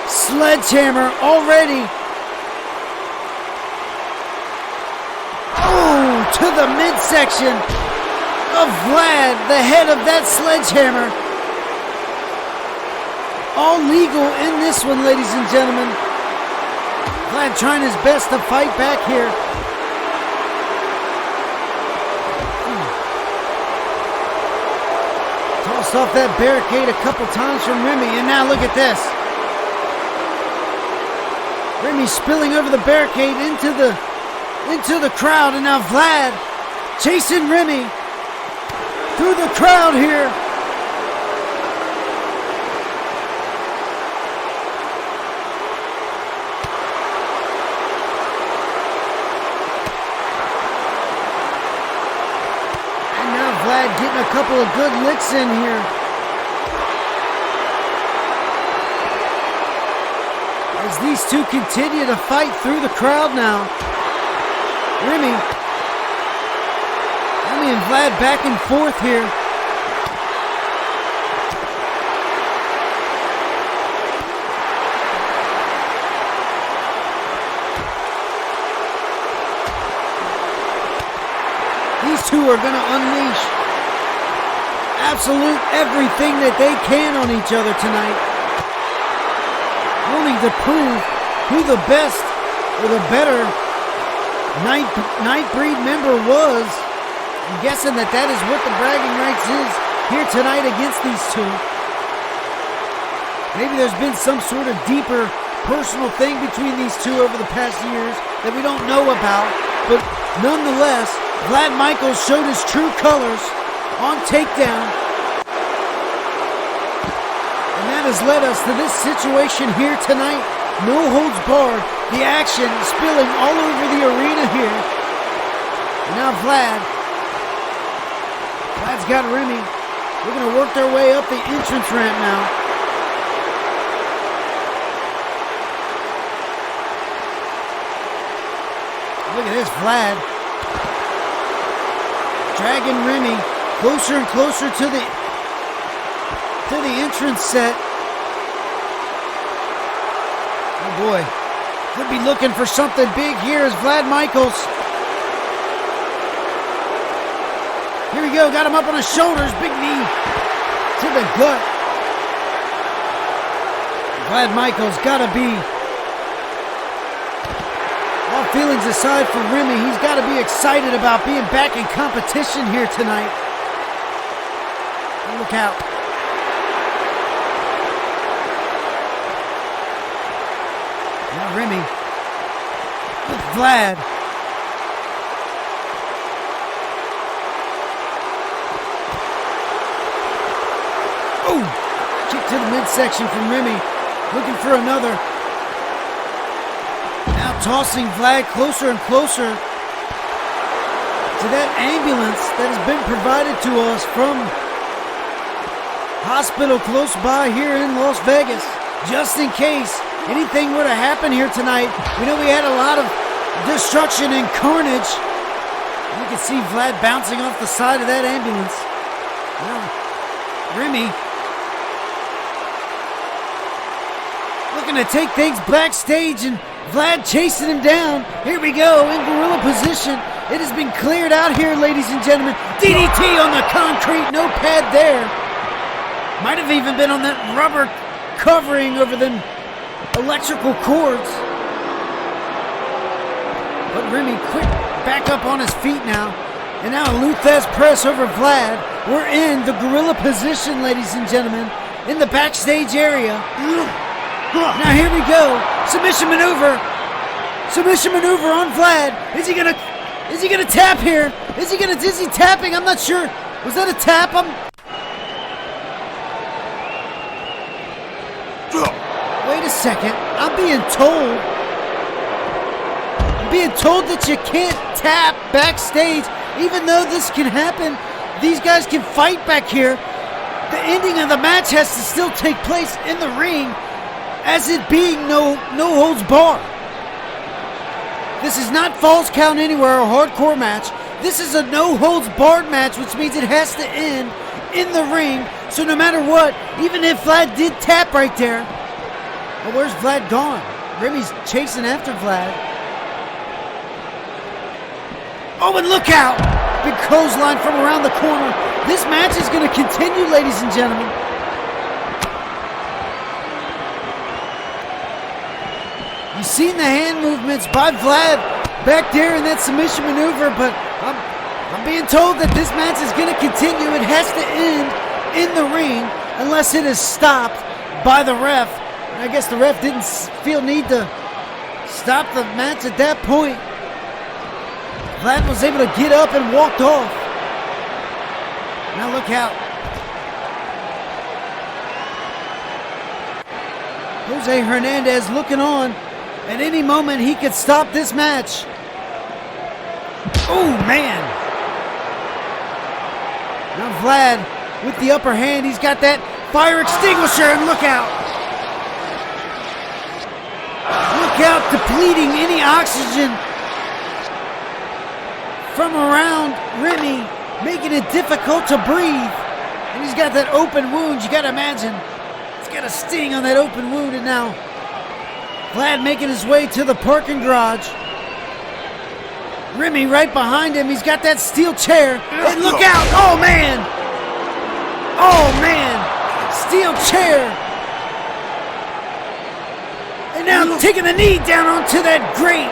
[SPEAKER 2] Sledgehammer already. Oh, to the midsection of Vlad, the head of that sledgehammer. All legal in this one, ladies and gentlemen. Vlad trying his best to fight back here. Tossed off that barricade a couple times from Remy, and now look at this. Remy spilling over the barricade into the crowd, and now Vlad chasing Remy through the crowd here. And now Vlad getting a couple of good licks in here. As these two continue to fight through the crowd now. Remy and Vlad back and forth here. These two are going to unleash absolute everything that they can on each other tonight. Wanting to prove who the best or the better Night Breed member was. I'm guessing that is what the bragging rights is here tonight against these two. Maybe there's been some sort of deeper personal thing between these two over the past years that we don't know about. But nonetheless, Vlad Michaels showed his true colors on Takedown. And that has led us to this situation here tonight. No holds barred. The action spilling all over the arena here. And now Vlad's got Remy. We're going to work their way up the entrance ramp now. Look at this, Vlad. Dragging Remy closer and closer to the entrance set. Oh boy. Could be looking for something big here as Vlad Michaels. Here we go. Got him up on his shoulders. Big knee to the gut. Vlad Michaels got to be, all feelings aside for Remy, he's got to be excited about being back in competition here tonight. And look out. Now Remy with Vlad. Oh! Kick to the midsection from Remy. Looking for another. Now tossing Vlad closer and closer to that ambulance that has been provided to us from hospital close by here in Las Vegas, just in case anything were to happen here tonight. We know we had a lot of destruction and carnage. You can see Vlad bouncing off the side of that ambulance. Well, Remy looking to take things backstage, and Vlad chasing him down. Here we go, in gorilla position. It has been cleared out here, ladies and gentlemen. DDT on the concrete, no pad there. Might have even been on that rubber covering over them electrical cords. But Remy quick back up on his feet now. And now a Luthez press over Vlad. We're in the gorilla position, ladies and gentlemen, in the backstage area. Now here we go. Submission maneuver. Submission maneuver on Vlad. Is he gonna tap here? Is he tapping? I'm not sure. Was that a tap? Wait a second. I'm being told that you can't tap backstage. Even though this can happen, these guys can fight back here. The ending of the match has to still take place in the ring, as it being no holds barred. This is not Falls Count Anywhere or hardcore match. This is a no holds barred match, which means it has to end in the ring. So no matter what, even if Vlad did tap right there, well, where's Vlad gone? Remy's chasing after Vlad. Oh, and look out! Big clothesline from around the corner. This match is going to continue, ladies and gentlemen. You've seen the hand movements by Vlad back there in that submission maneuver, but I'm being told that this match is going to continue. It has to end in the ring unless it is stopped by the ref. And I guess the ref didn't feel need to stop the match at that point. Vlad was able to get up and walked off. Now look out. Jose Hernandez looking on. At any moment, he could stop this match. Oh, man. Now Vlad with the upper hand. He's got that fire extinguisher, and look out. Look out, depleting any oxygen from around Remy, making it difficult to breathe. And he's got that open wound. You got to imagine. He's got a sting on that open wound, and now Vlad making his way to the parking garage. Remy right behind him. He's got that steel chair. And look out! Oh, man! Oh, man! Steel chair. And now taking the knee down onto that grate.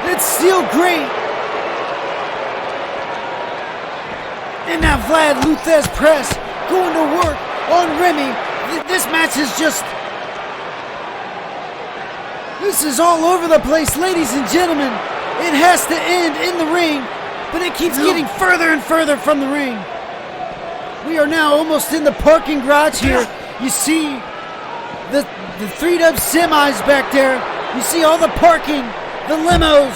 [SPEAKER 2] That steel grate. And now Vlad Luthez press going to work on Remy. This match is just... This is all over the place, ladies and gentlemen. It has to end in the ring, but it keeps getting further and further from the ring. We are now almost in the parking garage here. You see the 3-dub semis back there. You see all the parking, the limos.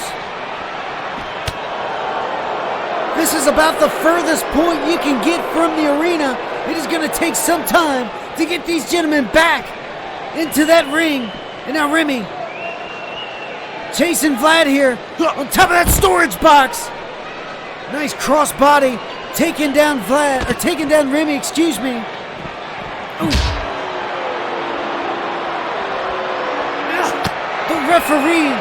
[SPEAKER 2] This is about the furthest point you can get from the arena. It is going to take some time to get these gentlemen back into that ring. And now Remy chasing Vlad here on top of that storage box. Nice cross body, taking down Vlad, or taking down Remy, excuse me. Ooh. The referee.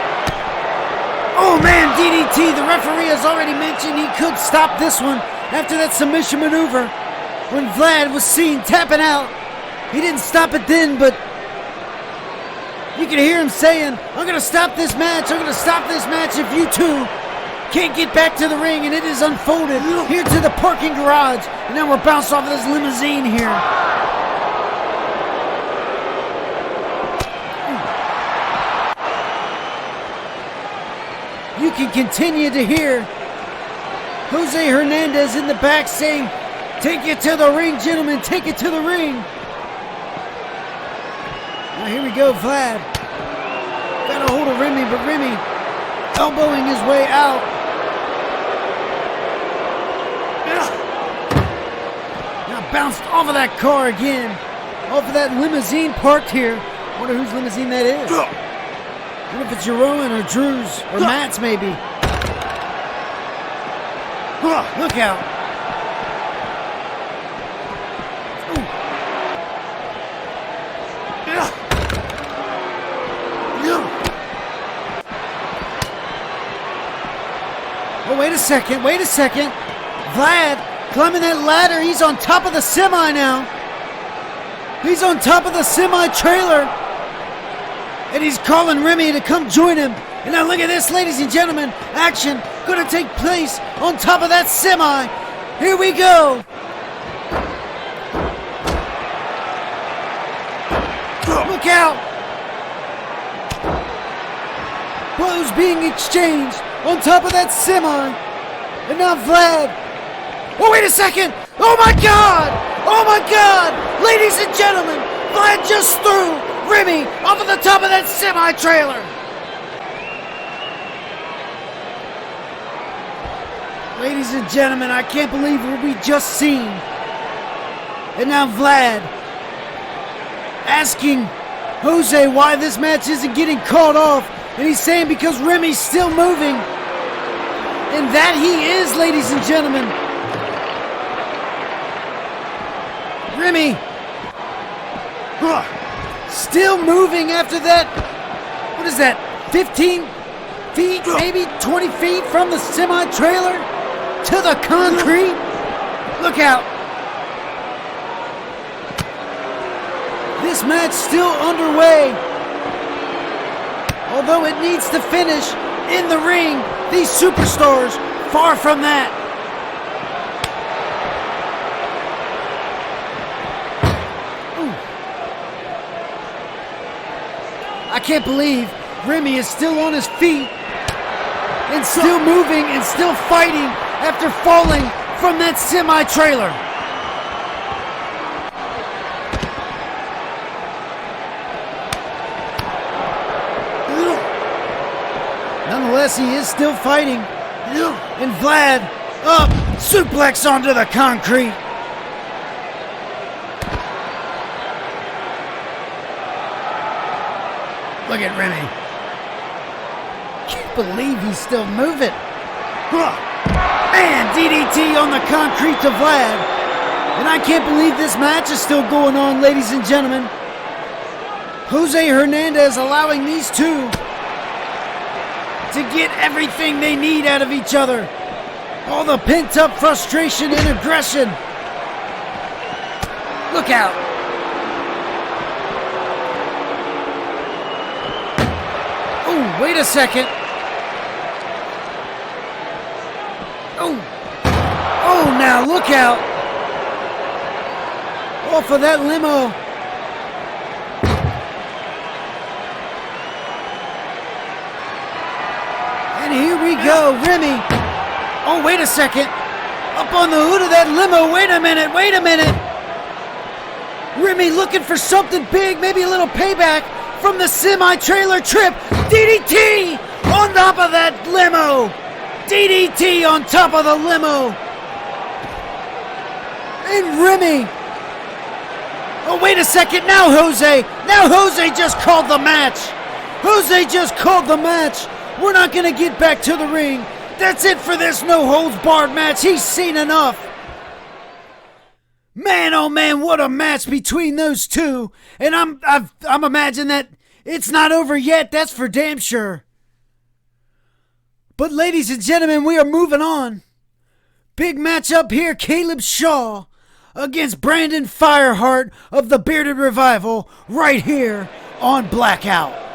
[SPEAKER 2] Oh man, DDT. The referee has already mentioned he could stop this one after that submission maneuver. When Vlad was seen tapping out, he didn't stop it then, but you can hear him saying, I'm going to stop this match. I'm going to stop this match if you two can't get back to the ring. And it is unfolded here to the parking garage. And now we're bounced off of this limousine here. You can continue to hear Jose Hernandez in the back saying, take it to the ring, gentlemen. Take it to the ring. Now here we go, Vlad. Got a hold of Remy, but Remy elbowing his way out. Now bounced off of that car again. Off of that limousine parked here. Wonder whose limousine that is. What if it's Jeroen or Drew's or Matt's maybe? Look out. Oh, wait a second. Vlad climbing that ladder. He's on top of the semi now. He's on top of the semi-trailer. And he's calling Remy to come join him. And now look at this, ladies and gentlemen. Action going to take place on top of that semi. Here we go. Look out. Blows being exchanged on top of that semi. And now Vlad. Oh, wait a second. Oh, my God. Oh, my God. Ladies and gentlemen, Vlad just threw Remy off of the top of that semi-trailer. Ladies and gentlemen, I can't believe what we just seen. And now Vlad asking Jose why this match isn't getting called off. And he's saying because Remy's still moving. And that he is, ladies and gentlemen. Remy still moving after that. What is that? 15 feet, maybe 20 feet from the semi-trailer to the concrete. Look out. This match still underway. Although it needs to finish in the ring, these superstars far from that. I can't believe Remy is still on his feet and still moving and still fighting after falling from that semi-trailer. Nonetheless, he is still fighting. And Vlad up, suplex onto the concrete. Look at Remy. Can't believe he's still moving. Man, DDT on the concrete to Vlad. And I can't believe this match is still going on, ladies and gentlemen. Jose Hernandez allowing these two to get everything they need out of each other. All the pent-up frustration and aggression. Look out. Oh, wait a second. Oh, now look out. Off of that limo. And here we go, Remy. Oh, wait a second. Up on the hood of that limo. Wait a minute. Remy looking for something big, maybe a little payback from the semi-trailer trip. DDT on top of that limo. DDT on top of the limo. And Remy. Oh, wait a second. Now Jose just called the match. We're not going to get back to the ring. That's it for this no-holds-barred match. He's seen enough. Man, oh man, what a match between those two. And I'm imagining that it's not over yet. That's for damn sure. But ladies and gentlemen, we are moving on. Big match up here. Caleb Shaw against Brandon Fireheart of the Bearded Revival right here on Blackout.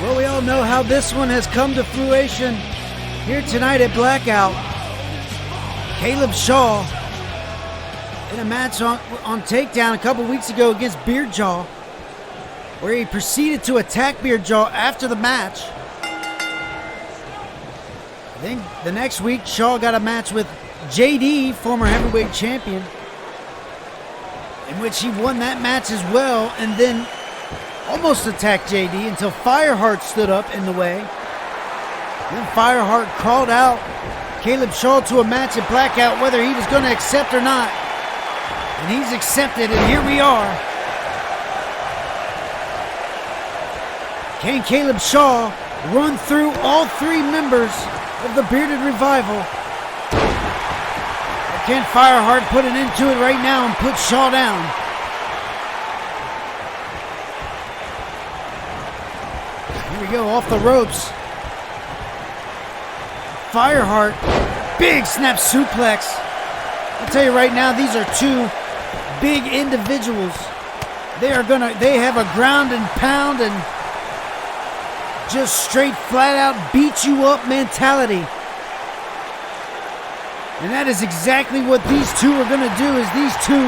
[SPEAKER 2] Well, we all know how this one has come to fruition here tonight at Blackout. Caleb Shaw in a match on Takedown a couple weeks ago against Beardjaw, where he proceeded to attack Beardjaw after the match. Then the next week, Shaw got a match with JD, former heavyweight champion, in which he won that match as well, and then almost attacked JD until Fireheart stood up in the way. Then Fireheart called out Caleb Shaw to a match at Blackout, whether he was going to accept or not. And he's accepted, and here we are. Can Caleb Shaw run through all three members of the Bearded Revival? Or can Fireheart put an end to it right now and put Shaw down? Here we go, off the ropes. Fireheart, big snap suplex. I'll tell you right now, these are two big individuals. They have a ground and pound and just straight flat out beat you up mentality. And that is exactly what these two are going to do, is these two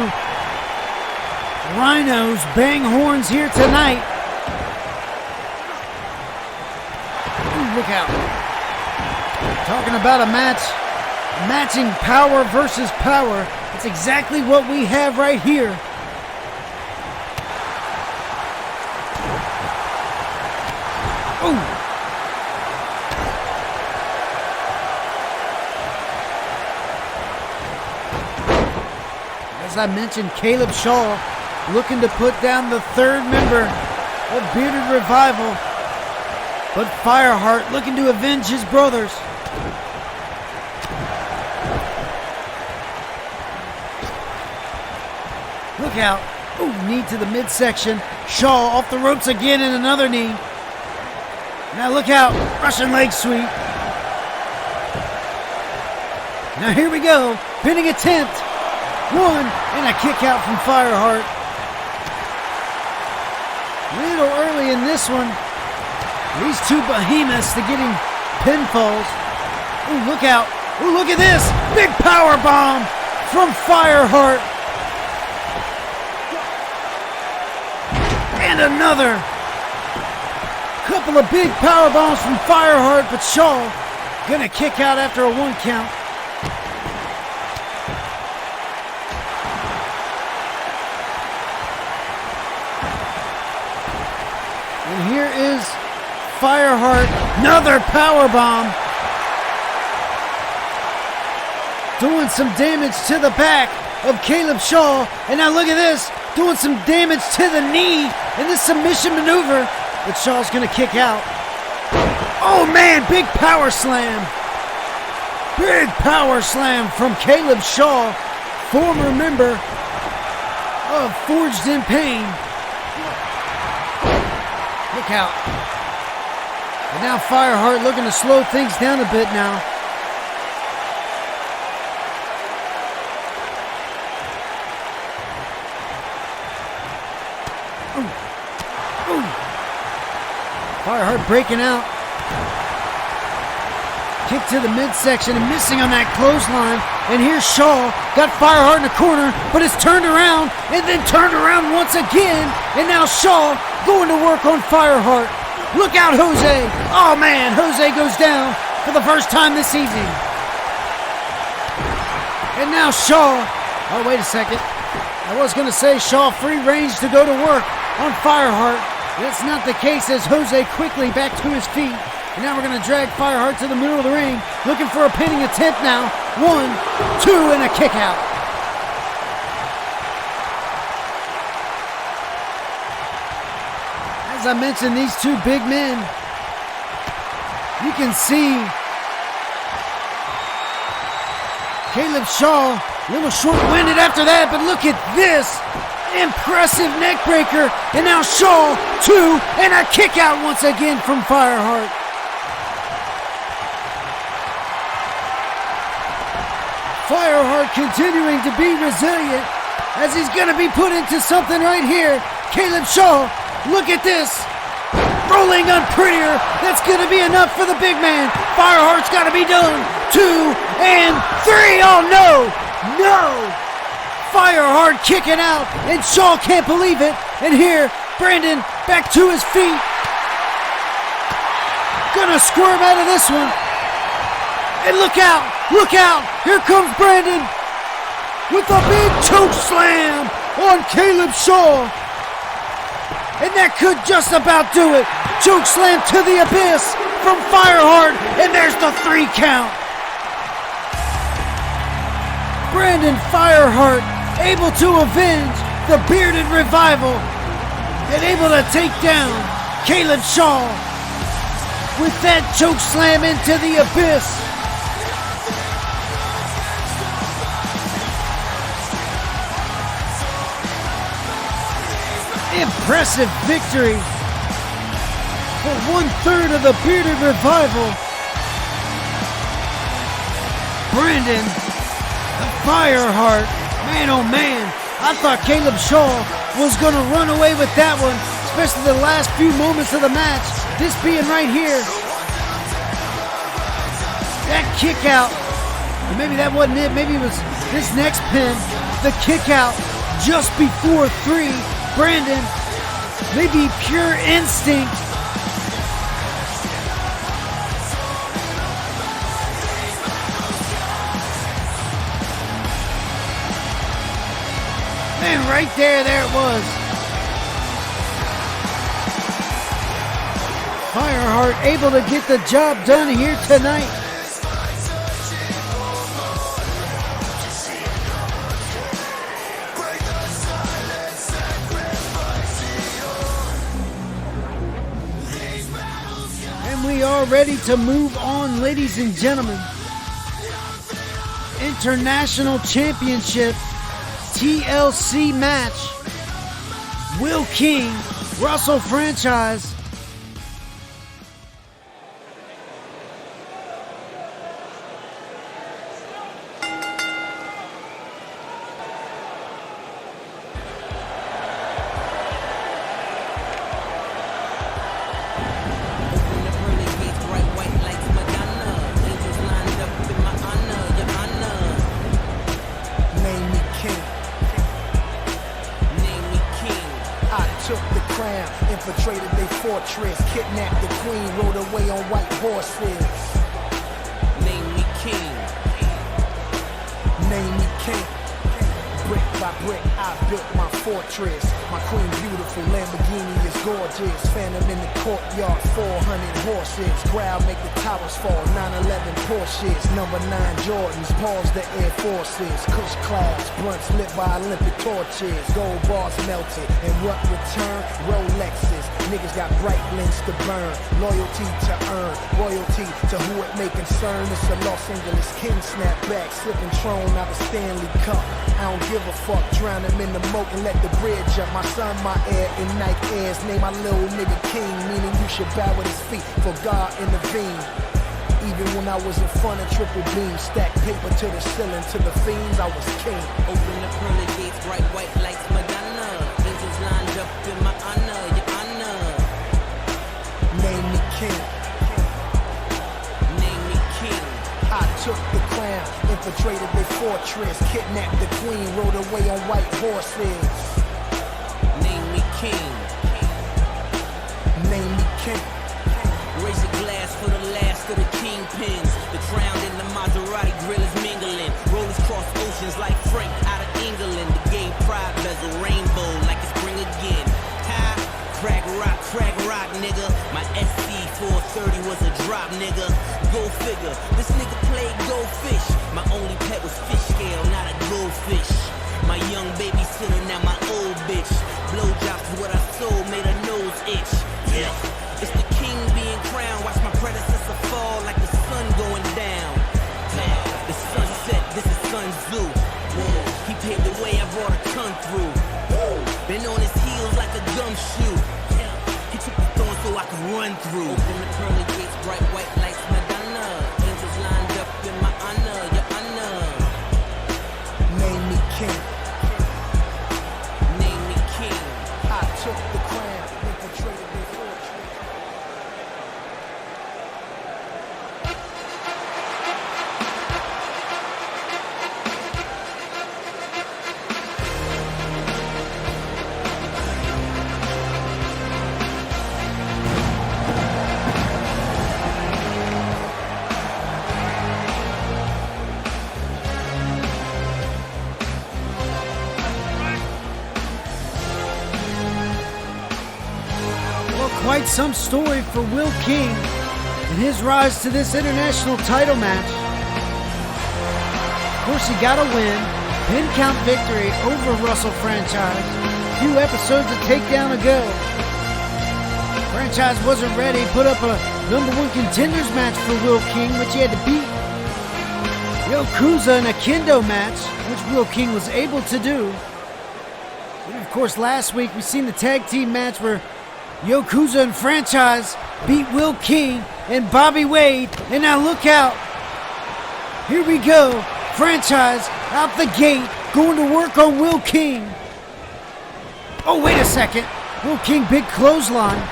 [SPEAKER 2] rhinos bang horns here tonight. Ooh, look out. Talking about a match, matching power versus power. It's exactly what we have right here. Ooh. As I mentioned, Caleb Shaw looking to put down the third member of Bearded Revival, but Fireheart looking to avenge his brothers. Look out. Ooh, knee to the midsection. Shaw off the ropes again and another knee. Now look out. Russian leg sweep. Now here we go. Pinning attempt. One, and a kick out from Fireheart. Little early in this one. These two behemoths to getting pinfalls. Ooh, look out. Ooh, look at this. Big power bomb from Fireheart. And another. Couple of big power bombs from Fireheart, but Shaw gonna kick out after a 1 count. And here is Fireheart, another power bomb. Doing some damage to the back of Caleb Shaw. And now look at this, doing some damage to the knee in this submission maneuver. But Shaw's going to kick out. Oh man, big power slam. Big power slam from Caleb Shaw, former member Forged in pain. Look out. And now Fireheart looking to slow things down a bit now. Fireheart breaking out. Kick to the midsection and missing on that clothesline. And here's Shaw. Got Fireheart in the corner, but it's turned around and then turned around once again. And now Shaw going to work on Fireheart. Look out, Jose. Oh, man. Jose goes down for the first time this evening. And now Shaw. Oh, wait a second. I was going to say Shaw free range to go to work on Fireheart. That's not the case as Jose quickly back to his feet. And now we're going to drag Fireheart to the middle of the ring. Looking for a pinning attempt now. 1, 2, and a kick out. As I mentioned, these two big men, you can see Caleb Shaw a little short-winded after that, but look at this. Impressive neck breaker. And now Shaw, 2, and a kick out once again from Fireheart. Fireheart continuing to be resilient as he's going to be put into something right here. Caleb Shaw, look at this. Rolling unprettier. That's going to be enough for the big man. Fireheart's got to be done. 2 and 3. Oh, no. No. Fireheart kicking out, and Shaw can't believe it. And here, Brandon back to his feet. Gonna squirm out of this one. And look out, here comes Brandon with a big choke slam on Caleb Shaw. And that could just about do it. Choke slam to the abyss from Fireheart, and there's the 3 count. Brandon Fireheart able to avenge the bearded revival and able to take down Caleb Shaw with that choke slam into the abyss. Impressive victory for 1/3 of the bearded revival. Brandon Fireheart. Man, oh man, I thought Caleb Shaw was going to run away with that one, especially the last few moments of the match. This being right here. That kick out, or maybe that wasn't it, maybe it was this next pin. The kick out just before 3. Brandon, maybe pure instinct. And right there it was. Fireheart able to get the job done here tonight. And we are ready to move on, ladies and gentlemen. International Championship TLC match. Will King, Russell franchise.
[SPEAKER 3] Infiltrated their fortress, kidnapped the queen, rode away on white horses. Name me king. Name me king. Brick by brick, I built my fortress. My queen beautiful, Lamborghini is gorgeous. Phantom in the courtyard, 400 horses. Crowd make the towers fall, 911 Porsches. Number 9 Jordans, pause the Air Forces. Kush clouds, blunts lit by Olympic torches. Gold bars melted, and what return? Rolexes. Niggas got bright links to burn. Loyalty to earn, royalty to who it may concern. It's a Los Angeles King snapback, slipping throne out of Stanley Cup. I don't give give a fuck. Drown him in the moat and let the bridge up. My son, my heir in Nike Airs. Name my little nigga king, meaning you should bow at his feet for God intervened. Even when I was in front of triple beam, stack paper to the ceiling, to the fiends, I was king.
[SPEAKER 4] Open the pearly gates, bright white lights, Madonna. Angels lined up in my honor, your honor.
[SPEAKER 3] Name me king.
[SPEAKER 4] Name me king.
[SPEAKER 3] I took the crown, infiltrated the fortress, kidnapped the queen, rode away on white horses.
[SPEAKER 4] Name me king.
[SPEAKER 3] Name me king.
[SPEAKER 4] Raise a glass for the last of the kingpins. The crown and the Maserati grill is mingling. Rollers cross oceans like Frank out of England. The gay pride bezel rainbow like it's spring again. Ha! Crack rock, nigga. My SC 430 was a drop, nigga. Go figure. This nigga played goldfish. My only pet was fish scale, not a goldfish. My young babysitter, now my old bitch. Blowjobs is what I sold, made her nose itch. Yeah. It's the king being crowned. Watch my predecessor fall like the sun going down. The sunset, this is Sun Tzu. He paved the way, I brought a ton through. Been on his heels like a gumshoe. He took the thorn so I could run through. Open the pearly gates, bright white lights, Madonna. Angels lined up in my honor, your honor.
[SPEAKER 3] Name me king.
[SPEAKER 4] Name me king.
[SPEAKER 3] I took the crown, infiltrated the fortress.
[SPEAKER 2] Quite some story for Will King and his rise to this international title match. Of course, he got a win, pin count victory over Russell Franchise a few episodes of Takedown ago. Franchise wasn't ready, put up a #1 contenders match for Will King, which he had to beat Yakuza in a kendo match, which Will King was able to do. And of course, last week we seen the tag team match where Yakuza and Franchise beat Will King and Bobby Wade, and now look out. Here we go. Franchise out the gate, going to work on Will King. Oh, wait a second. Will King, big clothesline.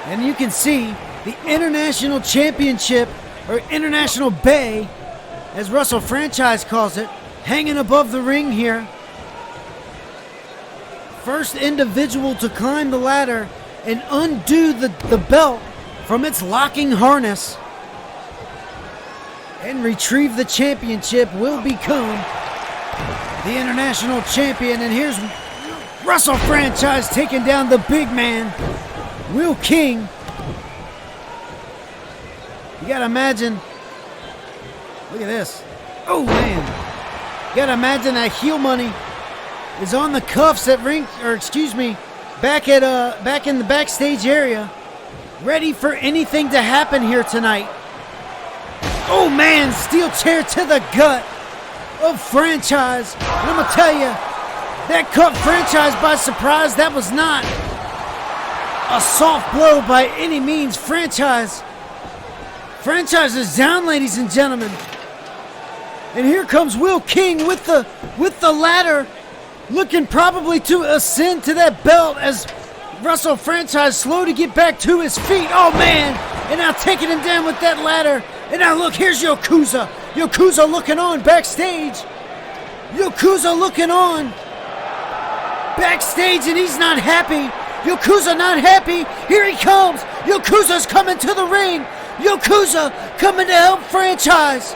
[SPEAKER 2] And you can see the International Championship, or International Bay, as Russell Franchise calls it, hanging above the ring here. First individual to climb the ladder and undo the belt from its locking harness and retrieve the championship will become the international champion. And here's Russell Franchise taking down the big man, Will King. You gotta imagine, look at this. Oh man, you gotta imagine that heel money is on the cuffs at back in the backstage area, ready for anything to happen here tonight. Oh man, steel chair to the gut of Franchise. And I'm gonna tell you, that caught Franchise by surprise. That was not a soft blow by any means. Franchise is down, ladies and gentlemen. And here comes Will King with the ladder, looking probably to ascend to that belt as Russell Franchise slow to get back to his feet. Oh man, and now taking him down with that ladder. And now look, here's Yakuza. Yakuza looking on backstage. Yakuza looking on backstage, and he's not happy. Yakuza not happy. Here he comes. Yakuza's coming to the ring. Yakuza coming to help Franchise.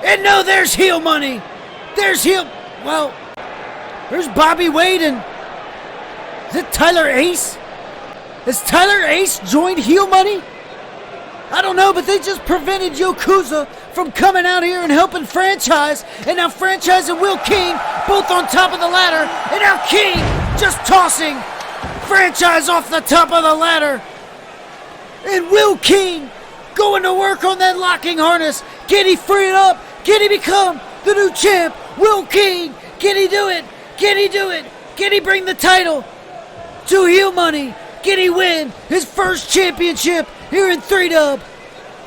[SPEAKER 2] And no, there's heel money. There's Bobby Wade and is it Tyler Ace? Has Tyler Ace joined heel money? I don't know, but they just prevented Yakuza from coming out here and helping Franchise. And now Franchise and Will King both on top of the ladder. And now King just tossing Franchise off the top of the ladder. And Will King going to work on that locking harness. Can he free it up? Can he become the new champ, Will King. Can he do it? Can he do it? Can he bring the title to Heel Money? Can he win his first championship here in 3-Dub?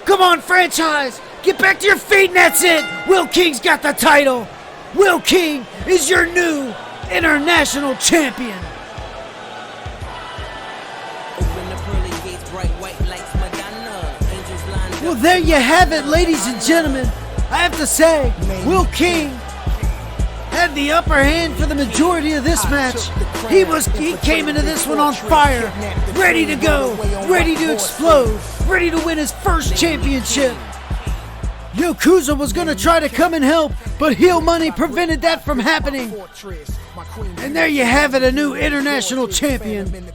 [SPEAKER 2] Come on, franchise. Get back to your feet, and that's it. Will King's got the title. Will King is your new international champion. Well, there you have it, ladies and gentlemen. I have to say, Will King had the upper hand for the majority of this match. He came into this one on fire, ready to go, ready to explode, ready to win his first championship. Yakuza was going to try to come and help, but Heel Money prevented that from happening. And there you have it, a new international champion.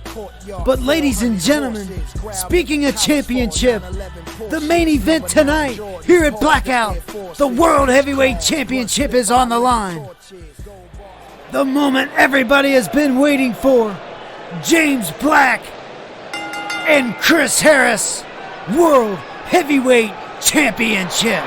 [SPEAKER 2] But ladies and gentlemen, speaking of championship, the main event tonight here at Blackout, the World Heavyweight Championship is on the line. The moment everybody has been waiting for. James Black and Chris Harris, World Heavyweight Championship.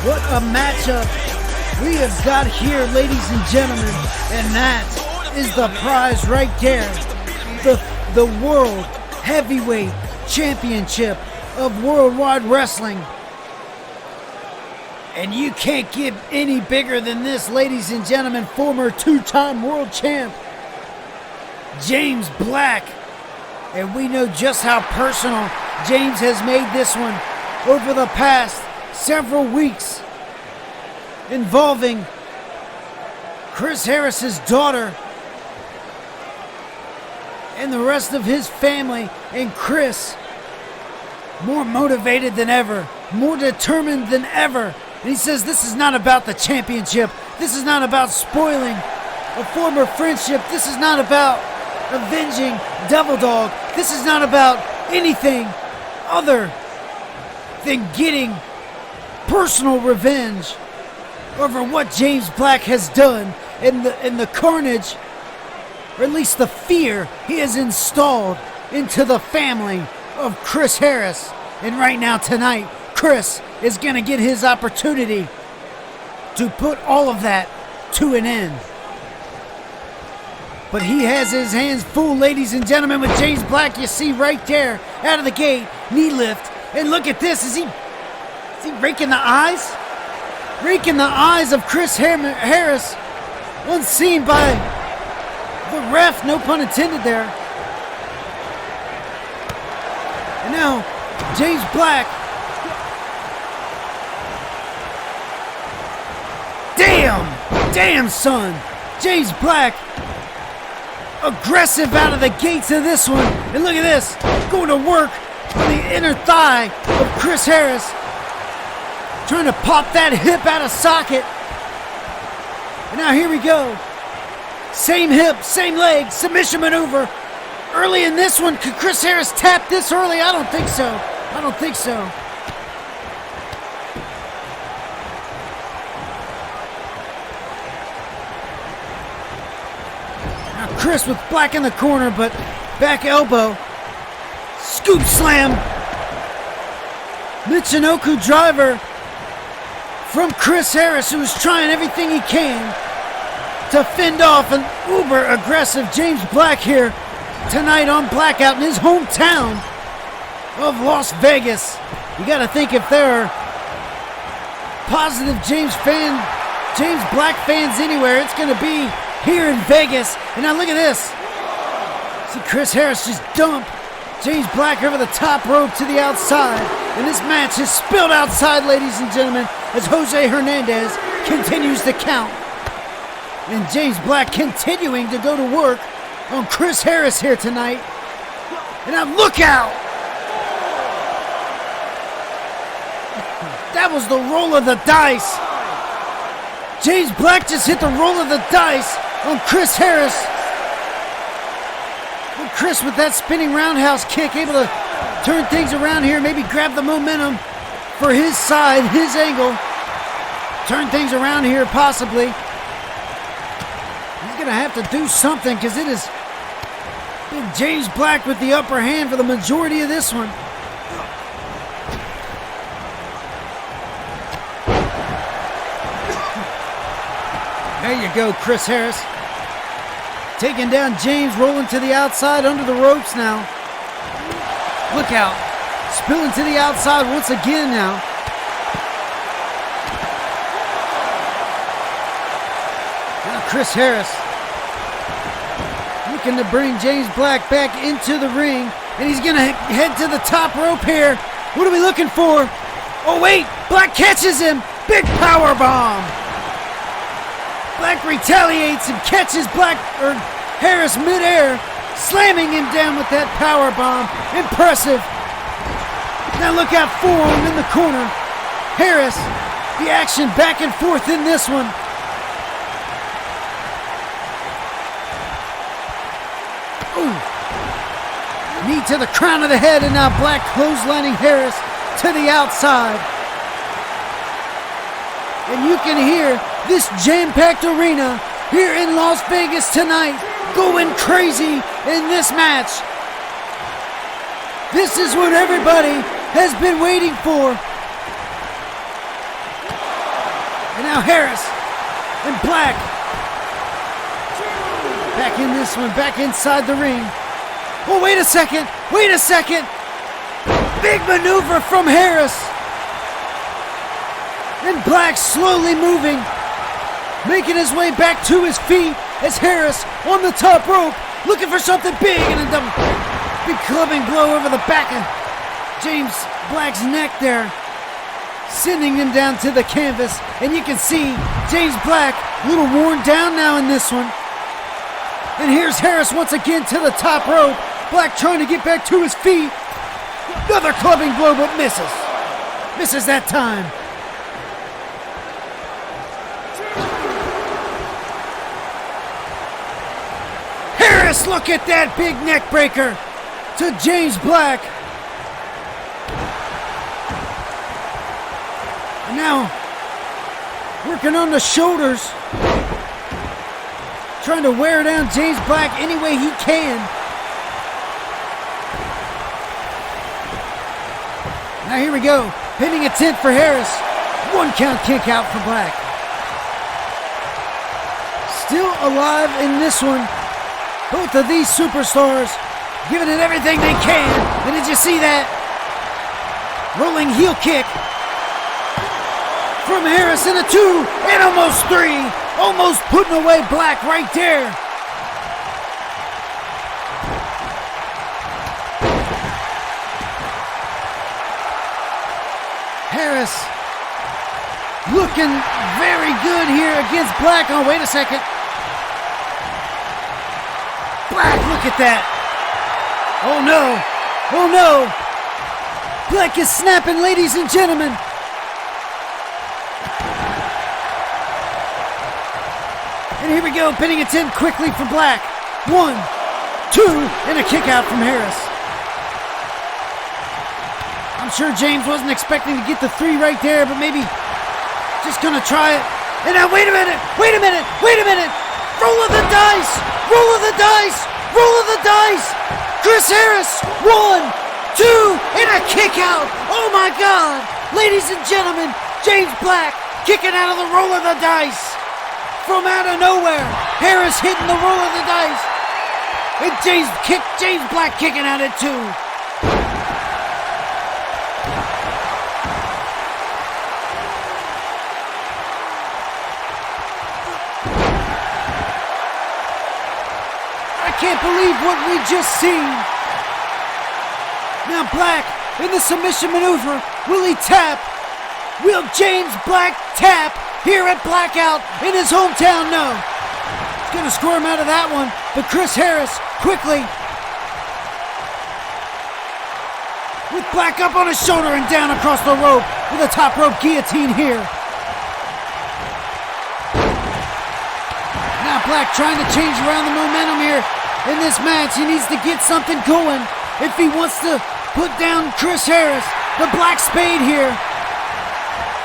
[SPEAKER 2] What a matchup we have got here, ladies and gentlemen, and that is the prize right there. The World Heavyweight Championship of Worldwide Wrestling. And you can't get any bigger than this, ladies and gentlemen. Former two-time world champ, James Black. And we know just how personal James has made this one over the past several weeks, involving Chris Harris's daughter and the rest of his family. And Chris, more motivated than ever, more determined than ever. And he says this is not about the championship. This is not about spoiling a former friendship. This is not about avenging Devil Dog. This is not about anything other than getting personal revenge over what James Black has done and the carnage, or at least the fear he has installed into the family of Chris Harris. And right now, tonight, Chris is going to get his opportunity to put all of that to an end. But he has his hands full, ladies and gentlemen, with James Black. You see right there, out of the gate, knee lift. And look at this. Is he raking the eyes? Raking the eyes of Chris Harris. Unseen by the ref, no pun intended there. And now, James Black. Damn, son. James Black, aggressive out of the gates of this one. And look at this, going to work on the inner thigh of Chris Harris. Trying to pop that hip out of socket. And now here we go. Same hip, same leg, submission maneuver. Early in this one, could Chris Harris tap this early? I don't think so. Now Chris with Black in the corner, but back elbow. Scoop slam. Michinoku driver from Chris Harris, who is trying everything he can to fend off an uber aggressive James Black here tonight on Blackout in his hometown of Las Vegas. You got to think if there are positive James Black fans anywhere, it's going to be here in Vegas. And now look at this. See Chris Harris just dump James Black over the top rope to the outside. And this match has spilled outside, ladies and gentlemen, as Jose Hernandez continues to count. And James Black continuing to go to work on Chris Harris here tonight. And now look out! That was the roll of the dice. James Black just hit the roll of the dice on Chris Harris. And Chris with that spinning roundhouse kick, able to turn things around here, maybe grab the momentum for his side, his angle. Turn things around here possibly. He's going to have to do something because it has been James Black with the upper hand for the majority of this one. There you go, Chris Harris. Taking down James, rolling to the outside under the ropes now. Look out. Spilling to the outside once again now. Now Chris Harris looking to bring James Black back into the ring. And he's going to head to the top rope here. What are we looking for? Oh, wait. Black catches him. Big power bomb. Black retaliates and catches Harris midair, slamming him down with that power bomb. Impressive. Now look out, forearm in the corner. Harris, the action back and forth in this one. Ooh. Knee to the crown of the head, and now Black clotheslining Harris to the outside. And you can hear this jam-packed arena here in Las Vegas tonight going crazy in this match. This is what everybody has been waiting for. And now Harris and Black back in this one, back inside the ring. Oh, wait a second. Big maneuver from Harris. And Black slowly moving, making his way back to his feet as Harris on the top rope, looking for something big, and a double big clubbing blow over the back of James Black's neck there, sending him down to the canvas. And you can see James Black a little worn down now in this one. And here's Harris once again to the top rope. Black trying to get back to his feet. Another clubbing blow, but misses. Misses that time. Harris, look at that big neck breaker to James Black. And now, working on the shoulders, trying to wear down James Black any way he can. Now here we go, pinning a 10 for Harris. 1 count kick out for Black. Still alive in this one. Both of these superstars giving it everything they can. And did you see that? Rolling heel kick from Harris, in a 2 and almost 3. Almost putting away Black right there. Harris looking very good here against Black. Oh, wait a second. Black, look at that. Oh no. Oh no. Black is snapping, ladies and gentlemen. And here we go, pinning a 10 quickly for Black. 1, 2, and a kick out from Harris. I'm sure James wasn't expecting to get the 3 right there, but maybe just gonna try it. And now, wait a minute. Roll of the dice. Roll of the dice. Roll of the dice. Chris Harris, 1, 2, and a kick out. Oh my God. Ladies and gentlemen, James Black kicking out of the roll of the dice. From out of nowhere, Harris hitting the roll of the dice. And James Black kicking at it too. I can't believe what we just seen. Now Black in the submission maneuver. Will he tap? Will James Black tap here at Blackout in his hometown? No. He's going to squirm out of that one. But Chris Harris quickly, with Black up on his shoulder and down across the rope with a top rope guillotine here. Now Black trying to change around the momentum here in this match. He needs to get something going if he wants to put down Chris Harris. The Black Spade here.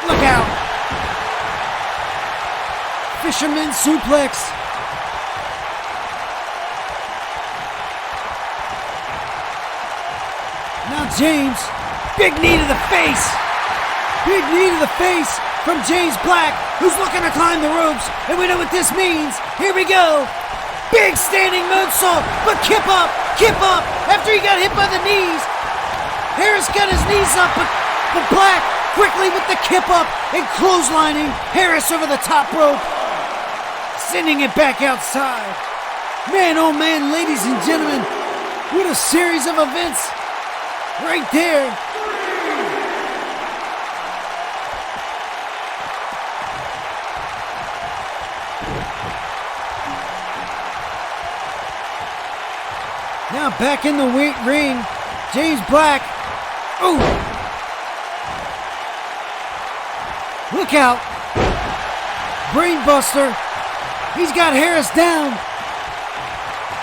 [SPEAKER 2] Look out. Fisherman suplex. Now James, big knee to the face. Big knee to the face from James Black, who's looking to climb the ropes. And we know what this means. Here we go. Big standing moonsault, but kip up. After he got hit by the knees. Harris got his knees up, but Black quickly with the kip up and clotheslining Harris over the top rope, sending it back outside. Man, oh man, ladies and gentlemen, what a series of events right there. Now back in the ring, James Black. Ooh. Look out. Brainbuster. He's got Harris down.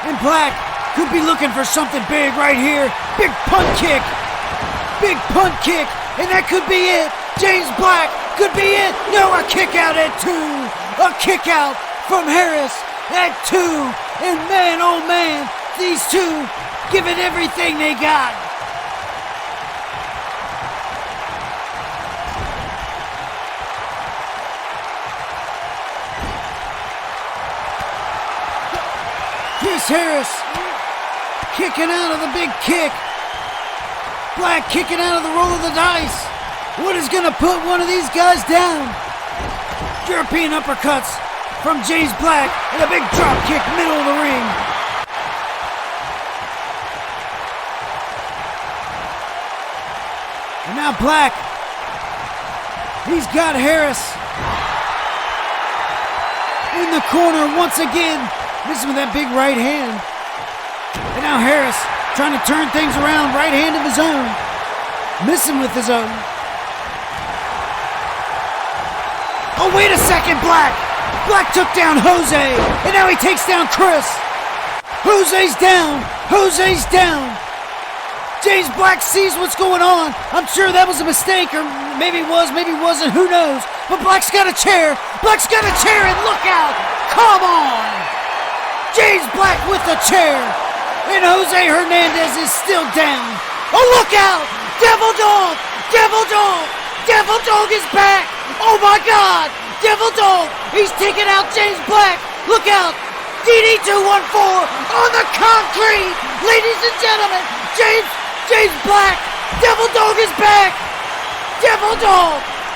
[SPEAKER 2] And Black could be looking for something big right here. Big punt kick. And that could be it. James Black could be it. No, a kick out at 2. A kick out from Harris at 2. And man, oh man, these two giving everything they got. Chris Harris kicking out of the big kick. Black kicking out of the roll of the dice. What is going to put one of these guys down? European uppercuts from James Black and a big drop kick middle of the ring. And now Black, he's got Harris in the corner once again, missing with that big right hand. And now Harris trying to turn things around, right hand of his own, missing with his own. Oh, wait a second, Black! Black took down Jose, and now he takes down Chris. Jose's down! Jose's down! James Black sees what's going on. I'm sure that was a mistake, or maybe it was, maybe it wasn't, who knows. But Black's got a chair. Black's got a chair, and look out! Come on! James Black with the chair. And Jose Hernandez is still down. Oh, look out! Devil Dog! Devil Dog! Devil Dog is back! Oh my God! Devil Dog! He's taking out James Black! Look out! DD214 on the concrete! Ladies and gentlemen, James Black! Devil Dog is back! Devil Dog!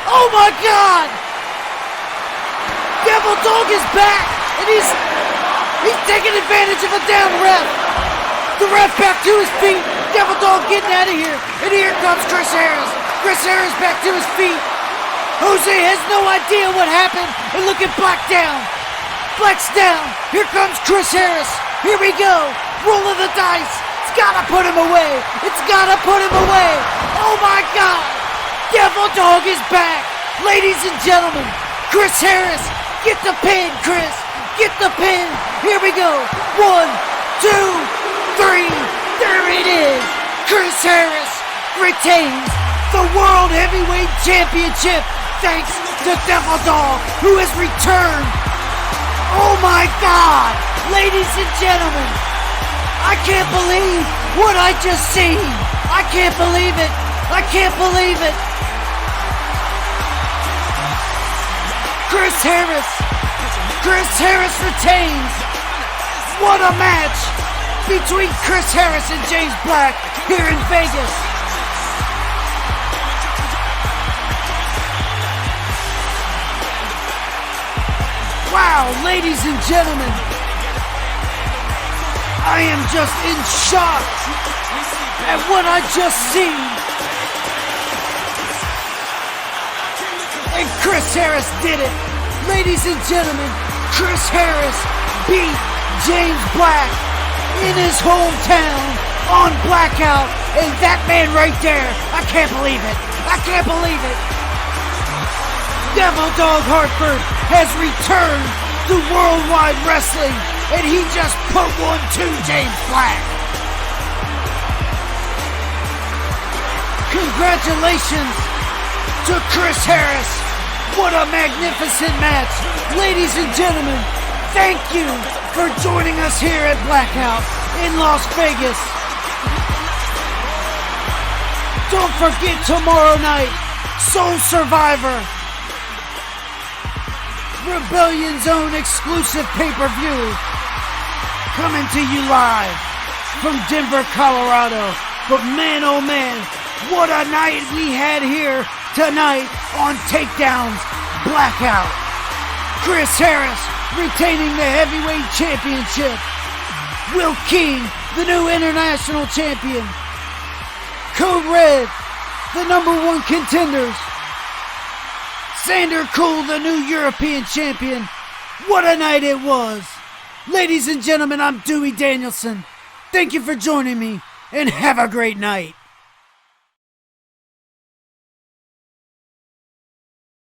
[SPEAKER 2] Oh my God! Devil Dog is back! And he's taking advantage of a down ref! The ref back to his feet! Devil Dog getting out of here! And here comes Chris Harris! Chris Harris back to his feet! Jose has no idea what happened, and look at Black down. Black's down. Here comes Chris Harris. Here we go. Roll of the dice. It's gotta put him away. It's gotta put him away. Oh my God. Devil Dog is back. Ladies and gentlemen, Chris Harris. Get the pin, Chris. Get the pin. Here we go. 1, 2, 3. There it is. Chris Harris retains the World Heavyweight Championship. Thanks to Devil Dog, who has returned. Oh my God! Ladies and gentlemen, I can't believe what I just seen. I can't believe it. I can't believe it. Chris Harris retains. What a match between Chris Harris and James Black here in Vegas. Wow, ladies and gentlemen, I am just in shock at what I just seen. And Chris Harris did it. Ladies and gentlemen, Chris Harris beat James Black in his hometown on Blackout. And that man right there, I can't believe it. I can't believe it. Devil Dog Hartford has returned to Worldwide Wrestling, and he just put one to James Black. Congratulations to Chris Harris. What a magnificent match. Ladies and gentlemen, thank you for joining us here at Blackout in Las Vegas. Don't forget tomorrow night, Soul Survivor. Rebellion's own exclusive pay-per-view, coming to you live from Denver, Colorado. But man, oh man, what a night we had here tonight on Takedowns Blackout. Chris Harris retaining the heavyweight championship. Will King, the new international champion. Code Red, the #1 contenders. Shandor Cool, the new European champion. What a night it was. Ladies and gentlemen, I'm Dewey Danielson. Thank you for joining me, and have a great night.